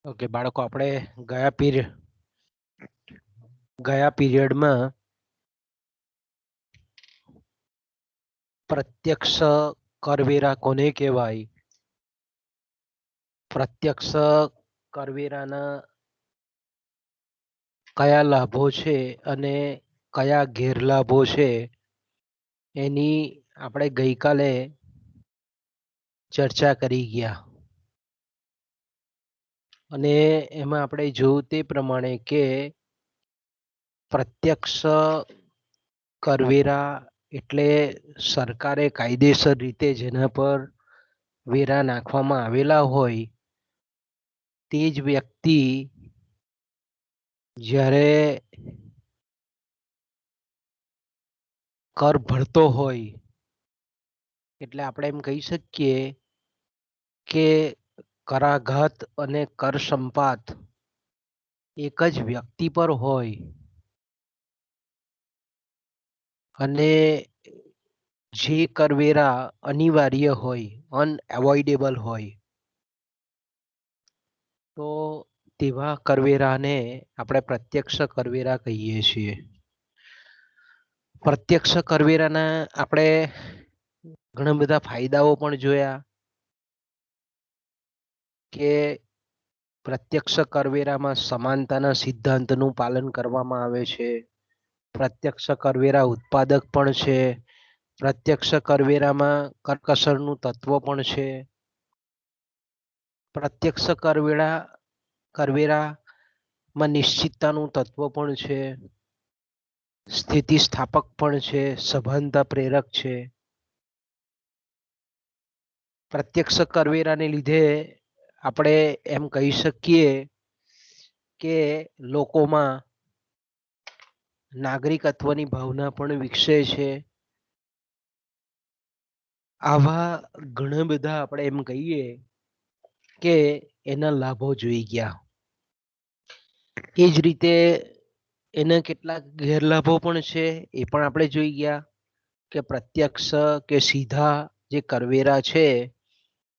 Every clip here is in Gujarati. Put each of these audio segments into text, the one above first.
ઓકે બાળકો, આપણે ગયા પીરિયડમાં પ્રત્યક્ષ કરવેરા કોને કહેવાય, પ્રત્યક્ષ કરવેરાના કયા લાભો છે અને કયા ગેરલાભો છે એની આપણે ગઈકાલે ચર્ચા કરી ગયા. અને એમાં આપણે જોયું તે પ્રમાણે કે પ્રત્યક્ષ કરવેરા એટલે સરકારે કાયદેસર રીતે જેના પર વેરા નાખવામાં આવેલા હોય તે જ વ્યક્તિ જ્યારે કર ભરતો હોય એટલે આપણે એમ કહી શકીએ કે કરાઘાત અને કર સંપાત એક જ વ્યક્તિ પર હોય અને જે કરવેરા અનિવાર્ય હોય, અનએવોઇડેબલ હોય, તો તેવા કરવેરાને આપણે પ્રત્યક્ષ કરવેરા કહીએ છીએ. પ્રત્યક્ષ કરવેરાના આપણે ઘણા બધા ફાયદાઓ પણ જોયા કે પ્રત્યક્ષ કરવેરામાં સમાનતાના સિદ્ધાંતનું પાલન કરવામાં આવે છે. પ્રત્યક્ષ કરવેરા ઉત્પાદક પણ છે. પ્રત્યક્ષ કરવેરામાં કરકસરનું તત્વ પણ છે. પ્રત્યક્ષ કરવેરામાં નિશ્ચિતતાનું તત્વ પણ છે. સ્થિતિસ્થાપક પણ છે. સભાનતા પ્રેરક છે. પ્રત્યક્ષ કરવેરાને લીધે આપણે એમ કહી શકીએ કે લોકોમાં નાગરિકત્વની ભાવના પણ વિકસે છે. આવા ઘણા બધા આપણે એમ કહીએ કે એના લાભો જોઈ ગયા. એ જ રીતે એના કેટલાક ગેરલાભો પણ છે એ પણ આપણે જોઈ ગયા કે પ્રત્યક્ષ કે સીધા જે કરવેરા છે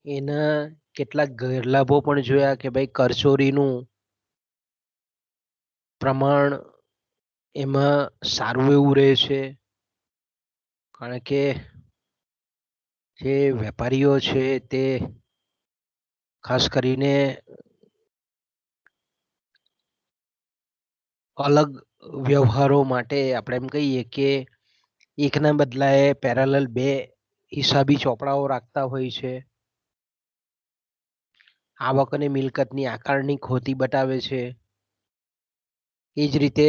એના કેટલાક ગેરલાભો પણ જોયા કે ભાઈ કરચોરીનું પ્રમાણ એમાં સારું એવું રહે છે, કારણ કે જે વેપારીઓ છે તે ખાસ કરીને અલગ વ્યવહારો માટે આપણે એમ કહીએ કે એકના બદલાએ પેરેલલ બે હિસાબી ચોપડાઓ રાખતા હોય છે. આવક અને મિલકતની આકારણી ખોટી બતાવે છે. એ જ રીતે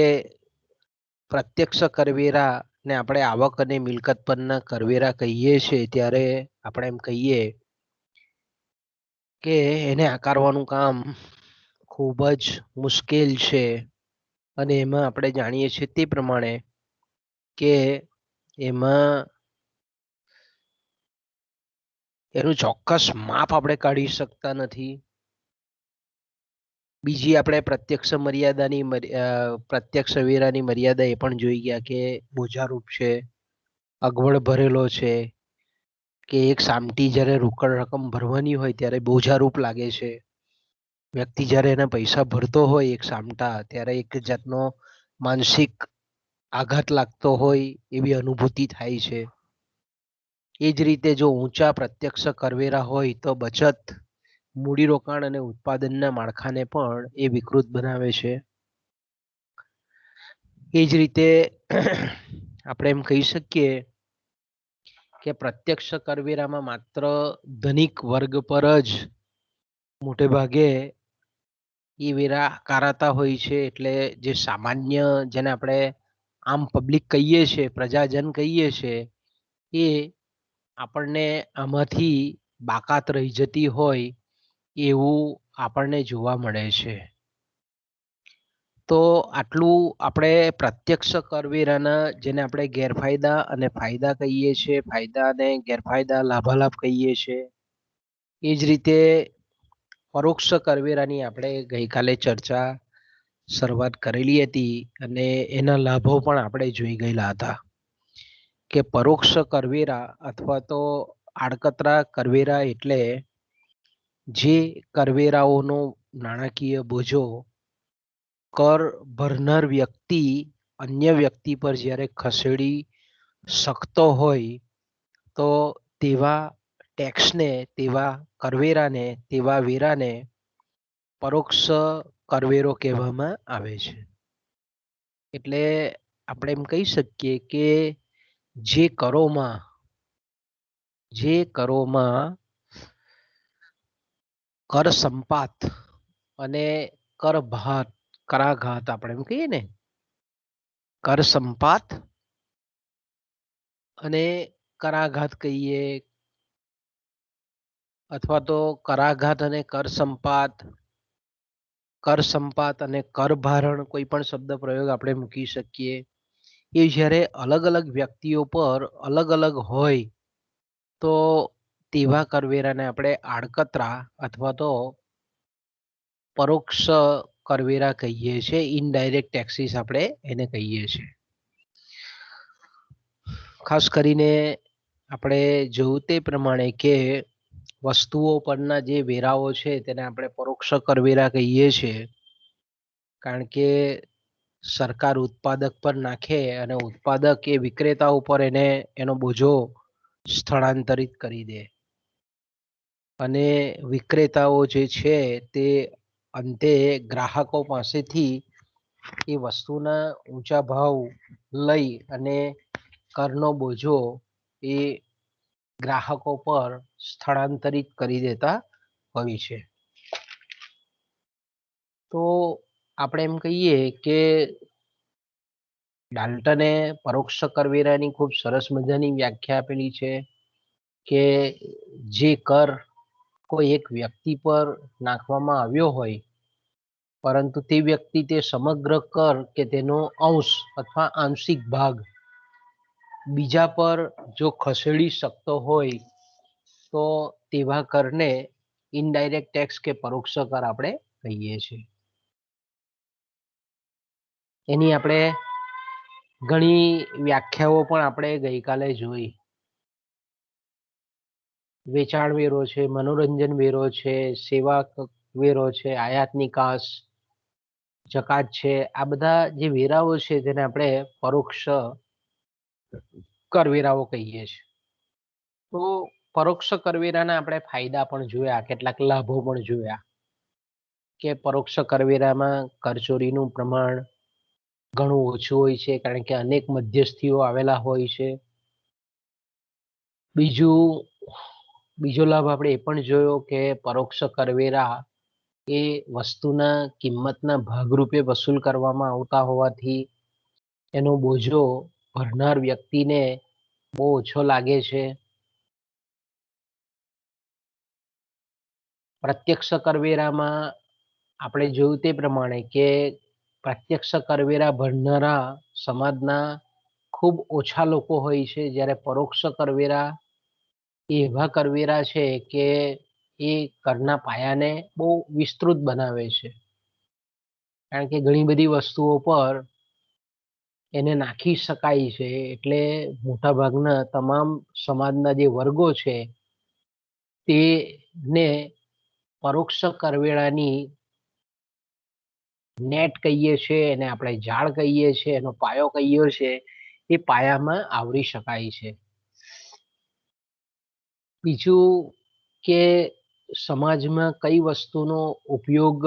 પ્રત્યક્ષ કરવેરા ને આપણે આવક અને મિલકત પરના કરવેરા કહીએ છીએ ત્યારે આપણે એમ કહીએ કે એને આકારવાનું કામ ખૂબ જ મુશ્કેલ છે. અને એમાં આપણે જાણીએ છીએ તે પ્રમાણે કે એમાં એનું ચોક્કસ માપ આપણે કાઢી શકતા નથી. બીજી આપણે પ્રત્યક્ષ વેરાની મર્યાદા એ પણ જોઈ ગયા કે બોજારૂપ છે, અગવડ ભરેલો છે, કે એક સામટી જ્યારે રોકડ રકમ ભરવાની હોય ત્યારે બોજારૂપ લાગે છે. વ્યક્તિ જ્યારે એના પૈસા ભરતો હોય એક સામટા ત્યારે એક જાતનો માનસિક આઘાત લાગતો હોય એવી અનુભૂતિ થાય છે. એ જ રીતે જો ઊંચા પ્રત્યક્ષ કરવેરા હોય તો બચત, મૂડીરોકાણ અને ઉત્પાદનના માળખાને પણ એ વિકૃત બનાવે છે. એ જ રીતે આપણે એમ કહી શકીએ કે પ્રત્યક્ષ કરવેરામાં માત્ર ધનિક વર્ગ પર જ મોટે ભાગે એ વેરા આકારાતા હોય છે. એટલે જે સામાન્ય જેને આપણે આમ પબ્લિક કહીએ છીએ, પ્રજાજન કહીએ છીએ, એ આપણને આમાંથી બાકાત રહી જતી હોય એવું આપણને જોવા મળે છે. તો આટલું આપણે પ્રત્યક્ષ કરવેરાના જેને આપણે ગેરફાયદા અને ફાયદા કહીએ છીએ, ફાયદા અને ગેરફાયદા, લાભાલાભ કહીએ છીએ. એ જ રીતે પરોક્ષ કરવેરાની આપણે ગઈકાલે ચર્ચા શરૂઆત કરેલી હતી અને એના લાભો પણ આપણે જોઈ ગયેલા હતા કે પરોક્ષ કરવેરા અથવા તો આડકતરા કરવેરા એટલે જે કરવેરાઓનો નાણાકીય બોજો કર ભરનાર વ્યક્તિ અન્ય વ્યક્તિ પર જ્યારે ખસેડી શકતો હોય તો તેવા ટેક્સને, તેવા કરવેરાને, તેવા વેરાને પરોક્ષ કરવેરો કહેવામાં આવે છે. એટલે આપણે એમ કહી શકીએ કે જે કરોમાં કર સંપાત અને કરાઘાત આપણે એમ કહીએ ને, કર સંપાત અને કરાઘાત કહીએ, અથવા તો કરાઘાત અને કર સંપાત અને કર ભારણ, કોઈ પણ શબ્દ પ્રયોગ આપણે મૂકી શકીએ. એ જ્યારે અલગ અલગ વ્યક્તિઓ પર અલગ અલગ હોય તો તેવા કરવેરાને આપણે આડકતરા અથવા તો પરોક્ષ કરવેરા કહીએ છીએ. ઇનડાયરેક્ટ ટેક્સીસ આપણે એને કહીએ છીએ. ખાસ કરીને આપણે જોયું તે પ્રમાણે કે વસ્તુઓ પરના જે વેરાઓ છે તેને આપણે પરોક્ષ કરવેરા કહીએ છીએ, કારણ કે સરકાર ઉત્પાદક પર નાખે અને ઉત્પાદક એ વિક્રેતા ઉપર એનો બોજો સ્થળાંતરિત કરી દે અને વિક્રેતાઓ જે છે તે અંતે ગ્રાહકો પાસેથી એ વસ્તુના ઊંચા ભાવ લઈ અને કરનો બોજો એ ગ્રાહકો પર સ્થળાંતરિત કરી દેતા હોય છે. તો આપણે એમ કહીએ કે ડાલ્ટને પરોક્ષ કરવેરાની ખૂબ સરસ મજાની વ્યાખ્યા આપેલી છે કે જે કર કોઈ એક વ્યક્તિ પર નાખવામાં આવ્યો હોય, પરંતુ તે વ્યક્તિ તે સમગ્ર કર કે તેનો અંશ અથવા આંશિક ભાગ બીજા પર જો ખસેડી શકતો હોય તો તેવા કરને ઇનડાયરેક્ટ ટેક્સ કે પરોક્ષ કર આપણે કહીએ છીએ. એની આપણે ઘણી વ્યાખ્યાઓ પણ આપણે ગઈકાલે જોઈ. વેચાણ વેરો છે, મનોરંજન વેરો છે, સેવા વેરો છે, આયાત નિકાસ, જકાત છે, આ બધા જે વેરાઓ છે તેને આપણે પરોક્ષ કરવેરાઓ કહીએ છીએ. તો પરોક્ષ કરવેરાના આપણે ફાયદા પણ જોયા, કેટલાક લાભો પણ જોયા કે પરોક્ષ કરવેરામાં કરચોરીનું પ્રમાણ ઘણું ઓછું હોય છે, કારણ કે અનેક મધ્યસ્થીઓ આવેલા હોય છે. બીજો લાભ આપણે એ પણ જોયો કે પરોક્ષ કરવેરા એ વસ્તુના કિંમતના ભાગરૂપે વસૂલ કરવામાં આવતા હોવાથી એનો બોજો ભરનાર વ્યક્તિને બહુ ઓછો લાગે છે. પ્રત્યક્ષ કરવેરામાં આપણે જોયું તે પ્રમાણે કે પ્રત્યક્ષ કરવેરા ભરનારા સમાજના ખૂબ ઓછા લોકો હોય છે, જ્યારે પરોક્ષ કરવેરા એવા કરવેરા છે કે એ કરના પાયાને બહુ વિસ્તૃત બનાવે છે, કારણ કે ઘણી બધી વસ્તુઓ પર એને નાખી શકાય છે. એટલે મોટાભાગના તમામ સમાજના જે વર્ગો છે તેને પરોક્ષ કરવેરાની નેટ કહીએ છીએ, એને આપણે જાળ કહીએ છીએ, એનો પાયો કહીએ છીએ, એ પાયામાં આવરી શકાય છે. બીજું કે સમાજમાં કઈ વસ્તુનો ઉપયોગ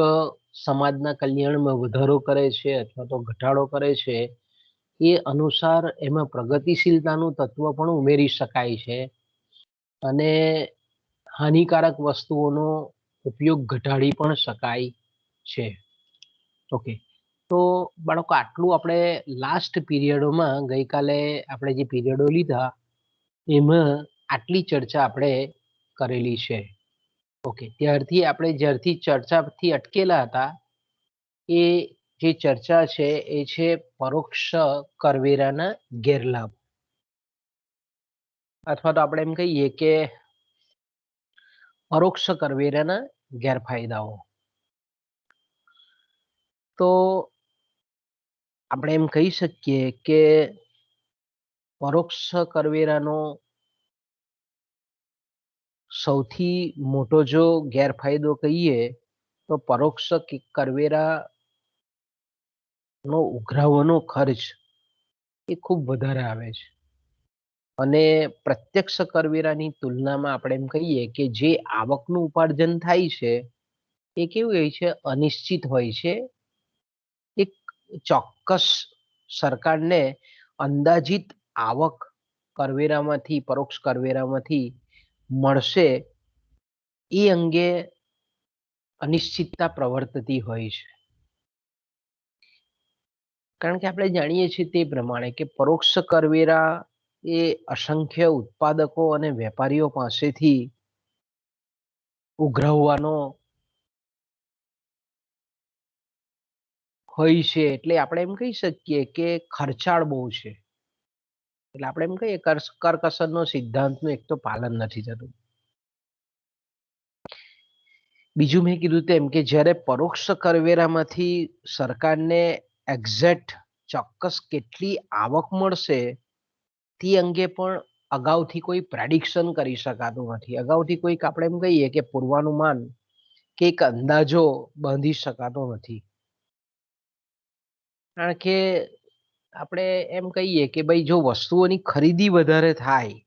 સમાજના કલ્યાણમાં વધારો કરે છે અથવા તો ઘટાડો કરે છે એ અનુસાર એમાં પ્રગતિશીલતાનું તત્વ પણ ઉમેરી શકાય છે અને હાનિકારક વસ્તુઓનો ઉપયોગ ઘટાડી પણ શકાય છે. ઓકે, તો બાળકો આટલું આપણે લાસ્ટ પીરિયડોમાં ગઈકાલે આપણે જે પીરિયડો લીધા એમાં આટલી ચર્ચા આપણે કરેલી છે. ઓકે, જ્યારથી ચર્ચાથી અટકેલા હતા એ જે ચર્ચા છે એ છે પરોક્ષ કરવેરાના ગેરલાભ, અથવા તો આપણે એમ કહીએ કે પરોક્ષ કરવેરાના ગેરફાયદાઓ. તો આપણે એમ કહી શકીએ કે પરોક્ષ કરવેરાનો સૌથી મોટો જો ગેરફાયદો કહીએ તો પરોક્ષ કરવેરાનો ઉઘરાવવાનો ખર્ચ એ ખૂબ વધારે આવે છે અને પ્રત્યક્ષ કરવેરાની તુલનામાં આપણે એમ કહીએ કે જે આવકનું ઉપાર્જન થાય છે એ કેવું હોય છે, અનિશ્ચિત હોય છે. એક ચોક્કસ સરકારને અંદાજિત આવક કરવેરામાંથી, પરોક્ષ કરવેરામાંથી મળશે એ અંગે અનિશ્ચિતતા પ્રવર્તતી હોય છે. કારણ કે આપણે જાણીએ છીએ તે પ્રમાણે કે પરોક્ષ કરવેરા એ અસંખ્ય ઉત્પાદકો અને વેપારીઓ પાસેથી ઉઘરાવવાનો હોય છે. એટલે આપણે એમ કહી શકીએ કે ખર્ચાળ બહુ છે. એટલે આપણે એમ કહીએ કરકસરનો સિદ્ધાંતનું એક તો પાલન નથી થતું. બીજું મેં કીધું તેમ કે જ્યારે પરોક્ષ કરવેરામાંથી સરકારને એક્ઝેક્ટ ચોક્કસ કેટલી આવક મળશે તે અંગે પણ અગાઉથી કોઈ પ્રેડિક્શન કરી શકાતું નથી. અગાઉથી કોઈક આપણે એમ કહીએ કે પૂર્વાનુમાન કે એક અંદાજો બાંધી શકાતો નથી. કારણ કે આપણે એમ કહીએ કે ભાઈ જો વસ્તુઓની ખરીદી વધારે થાય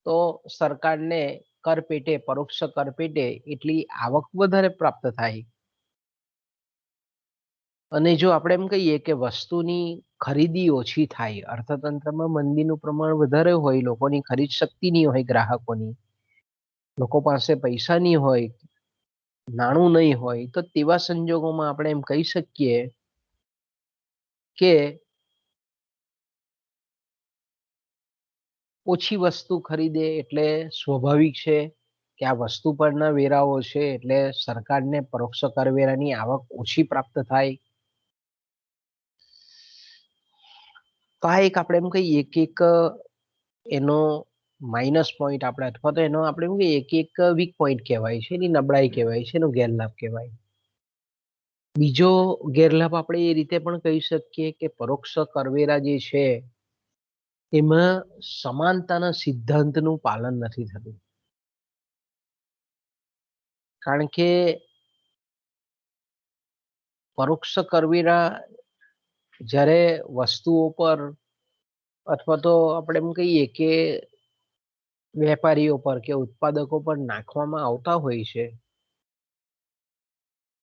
તો સરકારને કર પેટે, પરોક્ષ કર પેટે એટલી આવક વધારે પ્રાપ્ત થાય. અને જો આપણે એમ કહીએ કે વસ્તુની ખરીદી ઓછી થાય, અર્થતંત્રમાં મંદીનું પ્રમાણ વધારે હોય, લોકોની ખરીદ શક્તિ નહીં હોય, ગ્રાહકોની, લોકો પાસે પૈસા નહીં હોય, નાણું નહીં હોય, તો તેવા સંજોગોમાં આપણે એમ કહી શકીએ કે ઓછી વસ્તુ ખરીદે એટલે સ્વાભાવિક છે કે આ વસ્તુ પરના વેરાઓ છે એટલે સરકારને પરોક્ષ કરવેરાની આવક ઓછી પ્રાપ્ત થાય. તો આ એક આપણે એમ કહીએ કે એક એનો માઇનસ પોઈન્ટ આપણે અથવા તો એનો આપણે એમ કહીએ કે એક વીક પોઈન્ટ કહેવાય છે, એની નબળાઈ કહેવાય છે, એનો ગેરલાભ કહેવાય. બીજો ગેરલાભ આપણે એ રીતે પણ કહી શકીએ કે પરોક્ષ કરવેરા જે છે એમાં સમાનતાના સિદ્ધાંતનું પાલન નથી થતું. કારણ કે પરોક્ષ કરવેરા જ્યારે વસ્તુઓ પર અથવા તો આપણે એમ કહીએ કે વેપારીઓ પર કે ઉત્પાદકો પર નાખવામાં આવતા હોય છે,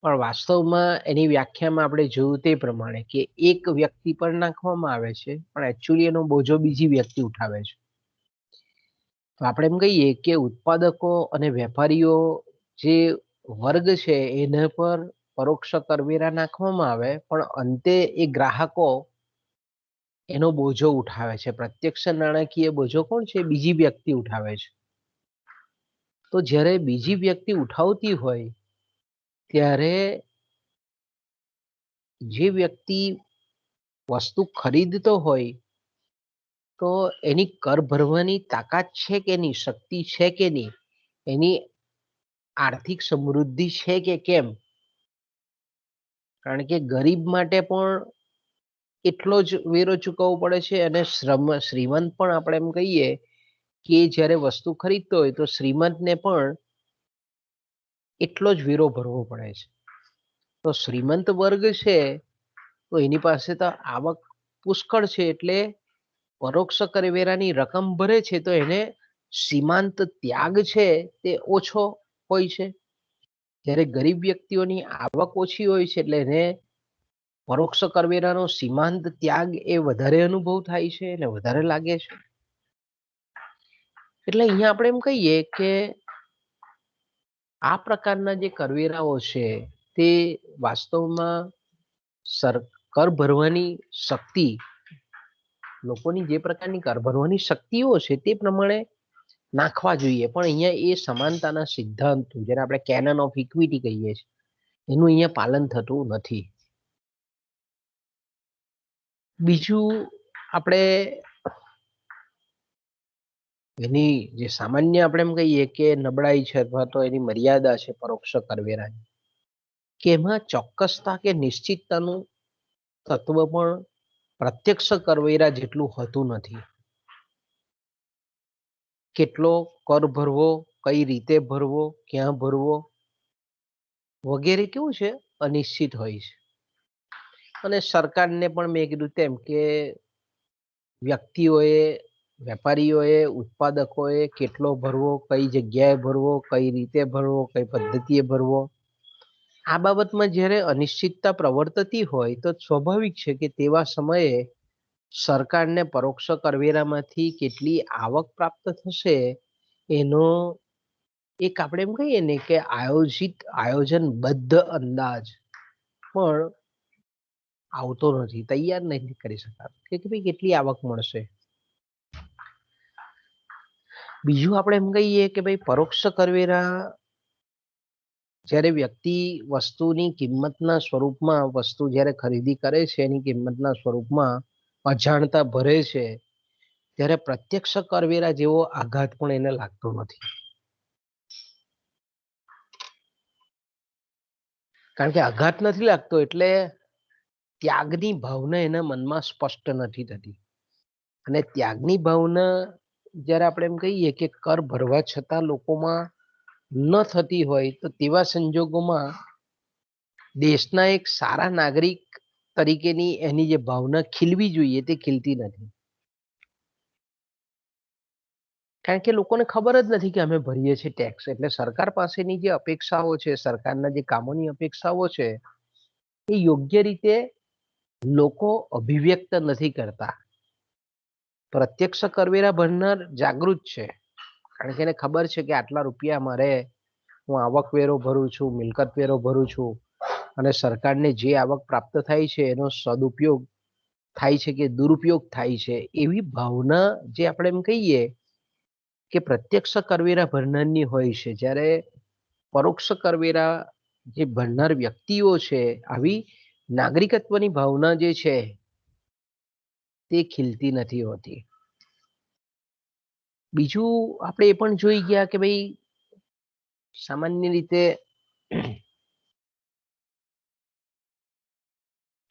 પણ વાસ્તવમાં એની વ્યાખ્યામાં આપણે જોયું તે પ્રમાણે કે એક વ્યક્તિ પર નાખવામાં આવે છે પણ એકચ્યુઅલી એનો બોજો બીજી વ્યક્તિ ઉઠાવે છે. તો આપણે એમ કહીએ કે ઉત્પાદકો અને વેપારીઓ જે વર્ગ છે એના પર પરોક્ષ કરવેરા નાખવામાં આવે પણ અંતે એ ગ્રાહકો એનો બોજો ઉઠાવે છે. પ્રત્યક્ષ નાણાકીય બોજો કોણ છે? બીજી વ્યક્તિ ઉઠાવે છે. તો જ્યારે બીજી વ્યક્તિ ઉઠાવતી હોય ત્યારે જે વ્યક્તિ વસ્તુ ખરીદતો હોય તો એની કર ભરવાની તાકાત છે કે નહીં, શક્તિ છે કે નહીં, એની આર્થિક સમૃદ્ધિ છે કે કેમ. કારણ કે ગરીબ માટે પણ એટલો જ વેરો ચૂકવવો પડે છે અને શ્રીમંત પણ આપણે એમ કહીએ કે જ્યારે વસ્તુ ખરીદતો હોય તો શ્રીમંતને પણ એટલો જ વેરો ભરવો પડે છે. તો શ્રીમંત વર્ગ છે તો એની પાસે તો આવક પુષ્કળ છે એટલે પરોક્ષ કરવેરાની રકમ ભરે છે તો એને સીમાંત ત્યાગ છે તે ઓછો હોય છે. જ્યારે ગરીબ વ્યક્તિઓની આવક ઓછી હોય છે એટલે એને પરોક્ષ કરવેરાનો સીમાંત ત્યાગ એ વધારે અનુભવ થાય છે અને વધારે લાગે છે. એટલે અહીંયા આપણે એમ કહીએ કે આ પ્રકારના જે કરવેરાઓ છે તે વાસ્તવમાં કર ભરવાની શક્તિ, લોકોની જે પ્રકારની કર ભરવાની શક્તિઓ છે તે પ્રમાણે નાખવા જોઈએ. પણ અહીંયા એ સમાનતાના સિદ્ધાંત, જેને આપણે કેનન ઓફ ઇક્વિટી કહીએ છીએ, એનું અહીંયા પાલન થતું નથી. બીજું આપણે એની જે સામાન્ય આપણે એમ કહીએ કે નબળાઈ છે અથવા તો એની મર્યાદા છે પરોક્ષ કરવેરાની, કે એમાં ચોક્કસતા કે નિશ્ચિતતાનું તત્વ પણ પ્રત્યક્ષ કરવેરા જેટલું હોતું નથી. કેટલો કર ભરવો, કઈ રીતે ભરવો, ક્યાં ભરવો, વગેરે કેવું છે, અનિશ્ચિત હોય છે. અને સરકારને પણ મેં કીધું તેમ કે વ્યક્તિઓએ, વેપારીઓએ, ઉત્પાદકોએ કેટલો ભરવો, કઈ જગ્યાએ ભરવો, કઈ રીતે ભરવો, કઈ પદ્ધતિએ ભરવો, આ બાબતમાં જ્યારે અનિશ્ચિતતા પ્રવર્તતી હોય તો સ્વાભાવિક છે કે તેવા સમયે સરકારને પરોક્ષ કરવેરામાંથી કેટલી આવક પ્રાપ્ત થશે એનો એક આપણે એમ કહીએ ને કે આયોજનબદ્ધ અંદાજ પણ આવતો નથી, તૈયાર નથી કરી શકાતો કે ભાઈ કેટલી આવક મળશે. બીજું આપણે એમ કહીએ કે ભાઈ પરોક્ષ કરવેરા જ્યારે વ્યક્તિ વસ્તુની કિંમતના સ્વરૂપમાં વસ્તુ જ્યારે ખરીદી કરે છે એની કિંમતના સ્વરૂપમાં અજાણતા ભરે છે ત્યારે પ્રત્યક્ષ કરવેરા જેવો આઘાત પણ એને લાગતો નથી. કારણ કે આઘાત નથી લાગતો એટલે ત્યાગની ભાવના એના મનમાં સ્પષ્ટ નથી થતી. અને ત્યાગની ભાવના જ્યારે આપણે એમ કહીએ કે કર ભરવા છતાં લોકોમાં ન થતી હોય તો તેવા સંજોગોમાં દેશના એક સારા નાગરિક તરીકેની એની જે ભાવના ખીલવી જોઈએ તે ખીલતી નથી. કારણ કે લોકોને ખબર જ નથી કે અમે ભરીએ છીએ ટેક્સ, એટલે સરકાર પાસેની જે અપેક્ષાઓ છે, સરકારના જે કામોની અપેક્ષાઓ છે એ યોગ્ય રીતે લોકો અભિવ્યક્ત નથી કરતા. પ્રત્યક્ષ કરવેરા ભરનાર જાગૃત છે, કારણ કે એને ખબર છે કે આટલા રૂપિયા મારે હું આવકવેરો ભરું છું, મિલકત વેરો ભરું છું અને સરકારને જે આવક પ્રાપ્ત થાય છે એનો સદુપયોગ થાય છે કે દુરુપયોગ થાય છે એવી ભાવના જે આપણે એમ કહીએ કે પ્રત્યક્ષ કરવેરા ભરનારની હોય છે, જ્યારે પરોક્ષ કરવેરા જે ભરનાર વ્યક્તિઓ છે આવી નાગરિકત્વની ભાવના જે છે તે ખીલતી નથી હોતી. બીજું આપણે એ પણ જોઈ ગયા કે ભાઈ સામાન્ય રીતે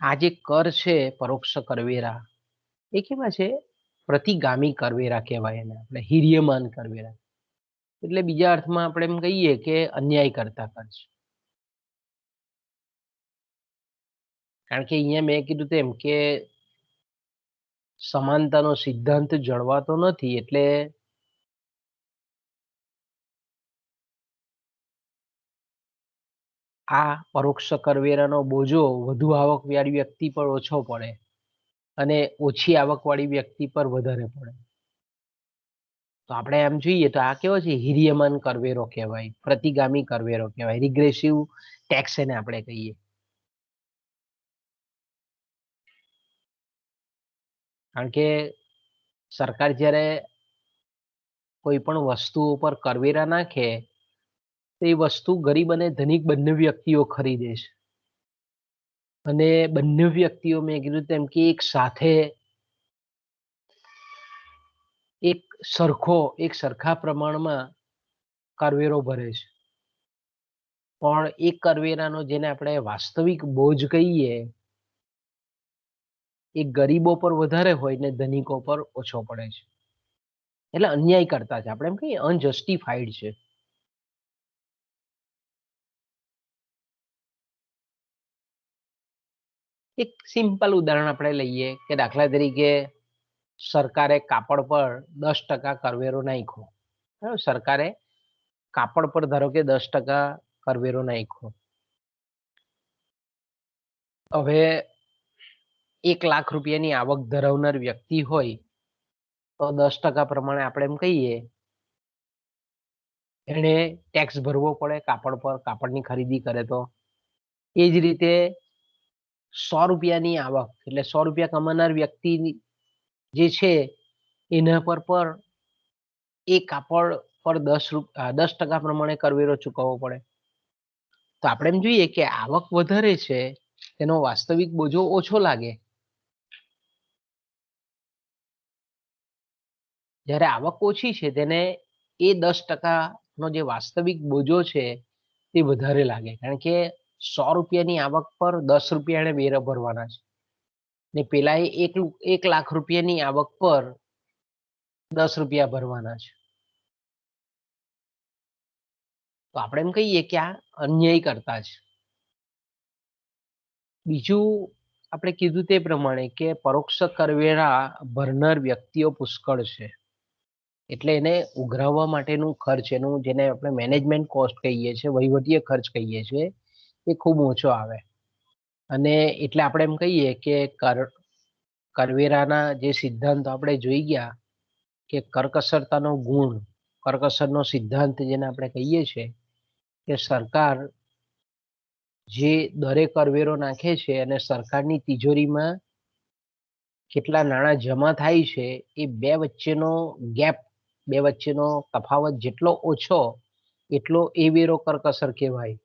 આ જે કર છે પરોક્ષ કરવેરા એ કેવા છે, પ્રતિગામી કરવેરા કહેવાય એને, આપણે હિર્યમાન કરવેરા, એટલે બીજા અર્થમાં આપણે એમ કહીએ કે અન્યાય કરતા કર છે. કારણ કે અહીંયા મેં કીધું તેમ કે સમાનતાનો સિદ્ધાંત જળવાતો નથી, એટલે આ પરોક્ષ કરવેરાનો બોજો વધુ આવકવાળી વ્યક્તિ પર ઓછો પડે અને ઓછી આવકવાળી વ્યક્તિ પર વધારે પડે. તો આપણે એમ જોઈએ તો આ કેવો છે, હિર્યમાન કરવેરો કહેવાય, પ્રતિગામી કરવેરો કહેવાય, રિગ્રેસિવ ટેક્સ એને આપણે કહીએ. કારણ કે સરકાર જ્યારે કોઈ પણ વસ્તુ ઉપર કરવેરા નાખે તો એ વસ્તુ ગરીબ અને ધનિક બંને વ્યક્તિઓ ખરીદે છે અને બંને વ્યક્તિઓ મેં કીધું તેમ કે એક સાથે એક સરખા પ્રમાણમાં કરવેરો ભરે છે. પણ એક કરવેરાનો જેને આપણે વાસ્તવિક બોજ કહીએ એ ગરીબો પર વધારે હોય ને ધનિકો પર ઓછો પડે છે. એટલે અન્યાય કરતા છે, આપણે એમ કહીએ અનજસ્ટિફાઈડ છે. એક સિમ્પલ ઉદાહરણ આપણે લઈએ કે દાખલા તરીકે સરકારે કાપડ પર 10% કરવેરો નાખ્યો. સરકારે કાપડ પર ધારો કે 10% કરવેરો નાખ્યો. હવે 1,00,000 રૂપિયાની આવક ધરાવનાર વ્યક્તિ હોય તો 10% પ્રમાણે આપણે એમ કહીએ એને ટેક્સ ભરવો પડે કાપડ પર, કાપડની ખરીદી કરે તો. એ જ રીતે 100 રૂપિયાની આવક એટલે 100 રૂપિયા કમાનાર વ્યક્તિ જે છે એના પર એ કાપડ પર 10% પ્રમાણે કરવેરો ચૂકવવો પડે. તો આપણે એમ જોઈએ કે આવક વધારે છે તેનો વાસ્તવિક બોજો ઓછો લાગે. જ્યારે આવક ઓછી છે તેને એ 10% નો જે વાસ્તવિક બોજો છે તે વધારે લાગે, કારણ કે 100 રૂપિયાની આવક પર 10 રૂપિયા એને વેરા ભરવાના છે ને પેલા 1,00,000 રૂપિયાની આવક પર 10 રૂપિયા ભરવાના છે. તો આપણે એમ કહીએ કે આ અન્યાય કરતા છે. બીજું આપણે કીધું તે પ્રમાણે કે પરોક્ષ કરવેરા ભરનાર વ્યક્તિઓ પુષ્કળ છે, એટલે એને ઉઘરાવવા માટેનું ખર્ચ, એનું જેને આપણે મેનેજમેન્ટ કોસ્ટ કહીએ છીએ, વહીવટીય ખર્ચ કહીએ છીએ, એ ખૂબ ઓછો આવે. અને એટલે આપણે એમ કહીએ કે કરવેરાના જે સિદ્ધાંતો આપણે જોઈ ગયા કે કરકસરતાનો ગુણ, કરકસરનો સિદ્ધાંત જેને આપણે કહીએ છીએ કે સરકાર જે દરે કરવેરો નાખે છે અને સરકારની તિજોરીમાં કેટલા નાણાં જમા થાય છે, એ બે વચ્ચેનો ગેપ, બે વચ્ચેનો તફાવત જેટલો ઓછો એટલો એ વેરો કરકસર કહેવાય.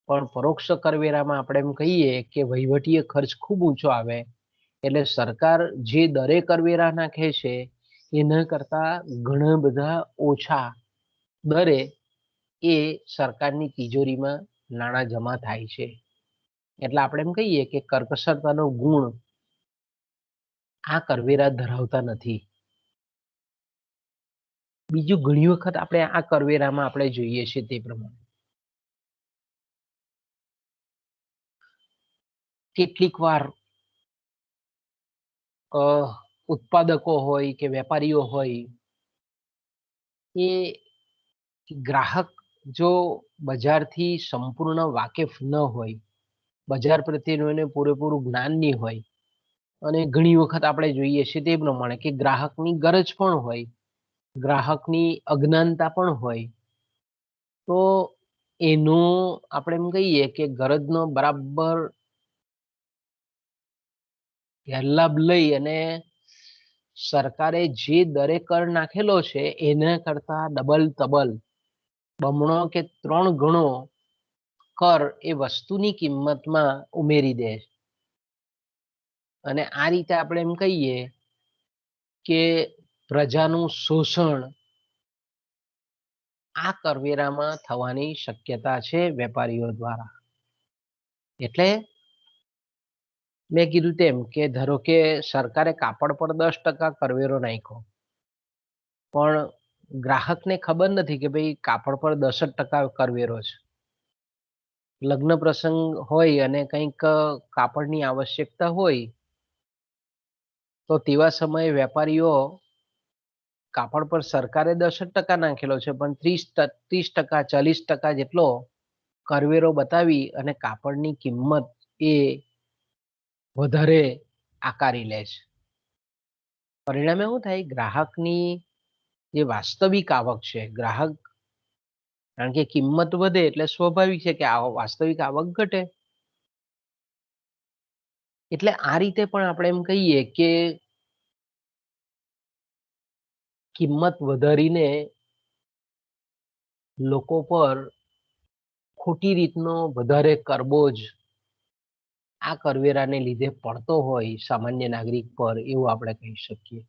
પણ પરોક્ષ કરવેરામાં આપણે એમ કહીએ કે વહીવટીય ખર્ચ ખૂબ ઊંચો આવે, એટલે સરકાર જે દરે કરવેરા નાખે છે એના કરતા ઘણા બધા ઓછા દરે એ સરકારની તિજોરીમાં નાણાં જમા થાય છે. એટલે આપણે એમ કહીએ કે કરકસરતાનો ગુણ આ કરવેરા ધરાવતા નથી. બીજું, ઘણી વખત આપણે આ કરવેરામાં આપણે જોઈએ છીએ તે પ્રમાણે કેટલીક વાર ઉત્પાદકો હોય કે વેપારીઓ હોય, એ ગ્રાહક જો બજારથી સંપૂર્ણ વાકેફ ન હોય, બજાર પ્રત્યેનું એને પૂરેપૂરું જ્ઞાન નહીં હોય, અને ઘણી વખત આપણે જોઈએ છીએ તે પ્રમાણે કે ગ્રાહકની ગરજ પણ હોય, ગ્રાહકની અજ્ઞાનતા પણ હોય, તો એનું આપણે એમ કહીએ કે ગરજનો બરાબર ગેરલાભ લઈ અને સરકારે જે દરે કર નાખેલો છે એના કરતા ડબલ તબલ, બમણો કે 3 ગણો કર એ વસ્તુની કિંમતમાં ઉમેરી દે છે. અને આ રીતે આપણે એમ કહીએ કે પ્રજાનું શોષણ આ કરવેરામાં થવાની શક્યતા છે વેપારીઓ દ્વારા. એટલે મેં કીધું તેમ કે ધારો કે સરકારે કાપડ પર 10% કરવેરો નાખ્યો, પણ ગ્રાહકને ખબર નથી કે ભાઈ કાપડ પર 10% કરવેરો છે. લગ્ન પ્રસંગ હોય અને કંઈક કાપડની આવશ્યકતા હોય, તો તેવા સમયે વેપારીઓ કાપડ પર સરકારે 10% નાખેલો છે, પણ 30%, 40% જેટલો કરવેરો બતાવી અને કાપડની કિંમત એ વધારે આકારી લે છે. પરિણામે શું થાય, ગ્રાહકની જે વાસ્તવિક આવક છે, ગ્રાહક, કારણ કે કિંમત વધે એટલે સ્વાભાવિક છે કે વાસ્તવિક આવક ઘટે. એટલે આ રીતે પણ આપણે એમ કહીએ કે કિંમત વધારીને લોકો પર ખોટી રીતનો વધારે કરબોજ આ કરવેરાને લીધે પડતો હોય સામાન્ય નાગરિક પર, એવું આપણે કહી શકીએ.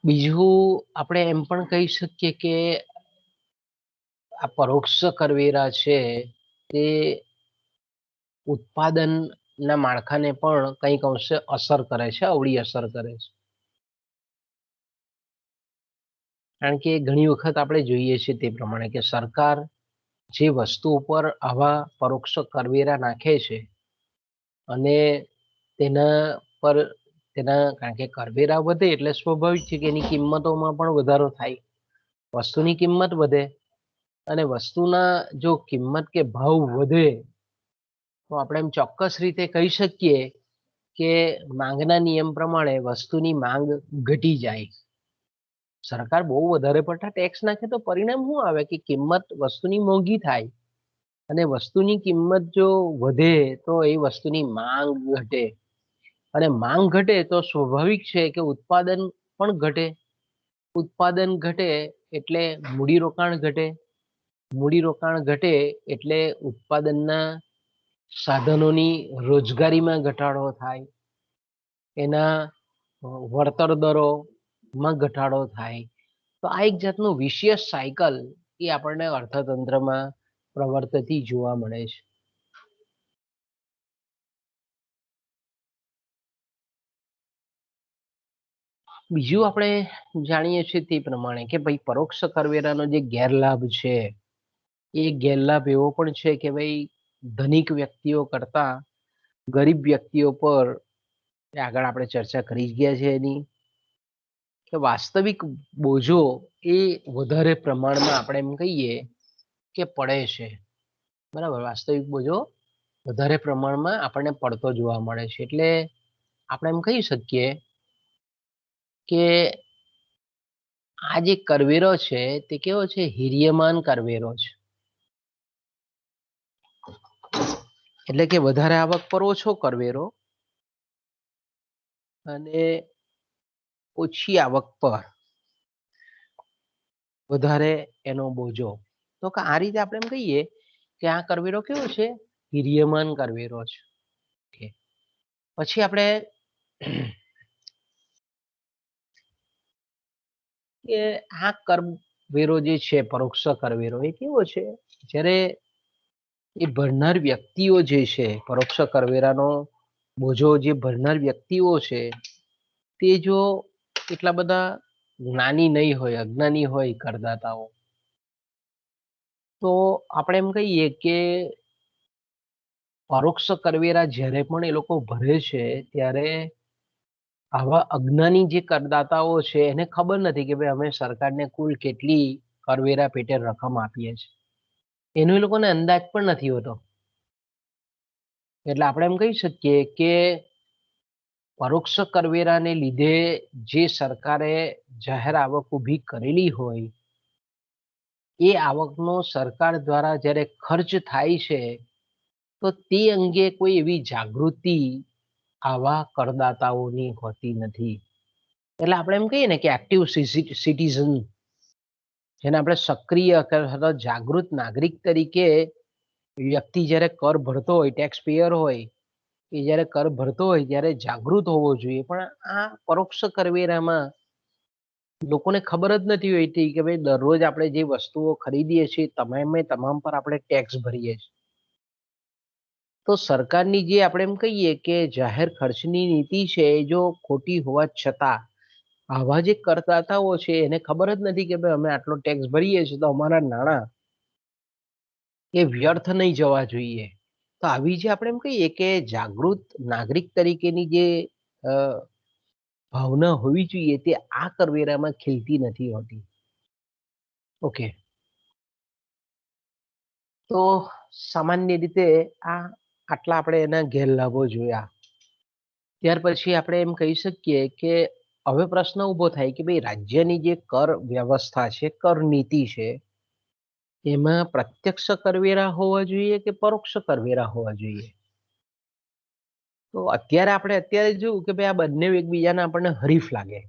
બીજું આપણે એમ પણ કહી શકીએ કે આ પરોક્ષ કરવેરા છે તે ઉત્પાદનના માળખાને પણ કંઈક અંશે અસર કરે છે, અવળી અસર કરે છે. કારણ કે ઘણી વખત આપણે જોઈએ છીએ તે પ્રમાણે કે સરકાર જે વસ્તુ ઉપર આવા પરોક્ષ કરવેરા નાખે છે અને તેના પર કારણ કે કરવેરા વધે એટલે સ્વાભાવિક છે કે એની કિંમતોમાં પણ વધારો થાય, વસ્તુની કિંમત વધે, અને વસ્તુના જો કિંમત કે ભાવ વધે તો આપણે એમ ચોક્કસ રીતે કહી શકીએ કે માંગના નિયમ પ્રમાણે વસ્તુની માંગ ઘટી જાય. સરકાર બહુ વધારે પડતા ટેક્સ નાખે તો પરિણામ શું આવે કે કિંમત વસ્તુની મોંઘી થાય, અને વસ્તુની કિંમત જો વધે તો એ વસ્તુની માંગ ઘટે, અને માંગ ઘટે તો સ્વાભાવિક છે કે ઉત્પાદન પણ ઘટે. ઉત્પાદન ઘટે એટલે મૂડીરોકાણ ઘટે, મૂડીરોકાણ ઘટે એટલે ઉત્પાદનના સાધનોની રોજગારીમાં ઘટાડો થાય, એના વળતર દરોમાં ઘટાડો થાય. તો આ એક જાતનું વિશિયસ સાયકલ એ આપણને અર્થતંત્રમાં પ્રવર્તતી જોવા મળે છે. બીજું આપણે જાણીએ છીએ તે પ્રમાણે કે ભાઈ પરોક્ષ કરવેરાનો જે ગેરલાભ છે, એ ગેરલાભ એવો પણ છે કે ભાઈ ધનિક વ્યક્તિઓ કરતા ગરીબ વ્યક્તિઓ પર આગળ આપણે ચર્ચા કરી જ ગયા છે એની, કે વાસ્તવિક બોજો એ વધારે પ્રમાણમાં આપણે એમ કહીએ કે પડે છે, બરાબર. વાસ્તવિક બોજો વધારે પ્રમાણમાં આપણને પડતો જોવા મળે છે. એટલે આપણે એમ કહી શકીએ કે આ જે કરવેરો છે તે કેવો છે? હિર્યમાન કરવેરો છે. એટલે કે વધારે આવક પર ઓછો કરવેરો અને ઓછી આવક પર વધારે એનો બોજો. તો કે આ રીતે આપણે એમ કહીએ કે આ કરવેરો કેવો છે? હિર્યમાન કરવેરો છે. પછી આપણે કે આ કરવેરો જે છે, પરોક્ષ કરવેરો, એ કેવો છે? જ્યારે એ ભરનાર વ્યક્તિઓ જે છે, પરોક્ષ કરવેરાનો બોજો જે ભરનાર વ્યક્તિઓ છે, તે જો એટલા બધા જ્ઞાની નહીં હોય, અજ્ઞાની હોય કરદાતાઓ, તો આપણે એમ કહીએ કે પરોક્ષ કરવેરા જ્યારે પણ એ લોકો ભરે છે ત્યારે આવા અજ્ઞાની જે કરદાતાઓ છે એને ખબર નથી કે ભાઈ અમે સરકારને કુલ કેટલી કરવેરા પેટે રકમ આપીએ છીએ, એનો એ લોકોને અંદાજ પણ નથી હોતો. એટલે આપણે એમ કહી શકીએ કે પરોક્ષ કરવેરાને લીધે જે સરકારે જાહેર આવક ઊભી કરેલી હોય, એ આવકનો સરકાર દ્વારા જ્યારે ખર્ચ થાય છે, તો તે અંગે કોઈ એવી જાગૃતિ આવા કરદાતાઓની હોતી નથી. એટલે આપણે એમ કહીએ ને કે એક્ટિવ સિટીઝન, જેને આપણે સક્રિય અથવા જાગૃત નાગરિક તરીકે વ્યક્તિ જ્યારે કર ભરતો હોય, ટેક્સ પેયર હોય, એ જ્યારે કર ભરતો હોય ત્યારે જાગૃત હોવો જોઈએ. પણ આ પરોક્ષ કરવેરામાં લોકોને ખબર જ નથી હોતી કે ભાઈ દરરોજ આપણે જે વસ્તુઓ ખરીદીએ છીએ તમામ પર આપણે ટેક્સ ભરીએ છીએ. તો સરકારની જે આપણે એમ કહીએ કે જાહેર ખર્ચની નીતિ છે, એ જો ખોટી હોવા છતાં આવા જે કરદાતાઓ છે એને ખબર જ નથી કે ભાઈ અમે આટલો ટેક્સ ભરીએ છીએ તો અમારા નાણાં એ વ્યર્થ નહીં જવા જોઈએ. તો આવી જે આપણે એમ કહીએ કે જાગૃત નાગરિક તરીકેની જે ભાવના હોવી જોઈએ, તે આ કરવેરામાં ખીલતી નથી હોતી. ઓકે, તો સામાન્ય રીતે આટલા આપણે એના ગેરલાભો જોયા. ત્યાર પછી આપણે એમ કહી શકીએ કે હવે પ્રશ્ન ઊભો થાય કે ભાઈ રાજ્યની જે કર વ્યવસ્થા છે, કર નીતિ છે, એમાં પ્રત્યક્ષ કરવેરા હોવા જોઈએ કે પરોક્ષ કરવેરા હોવા જોઈએ? તો અત્યારે જોયું કે ભાઈ આ બંને એકબીજાના આપણને હરીફ લાગે,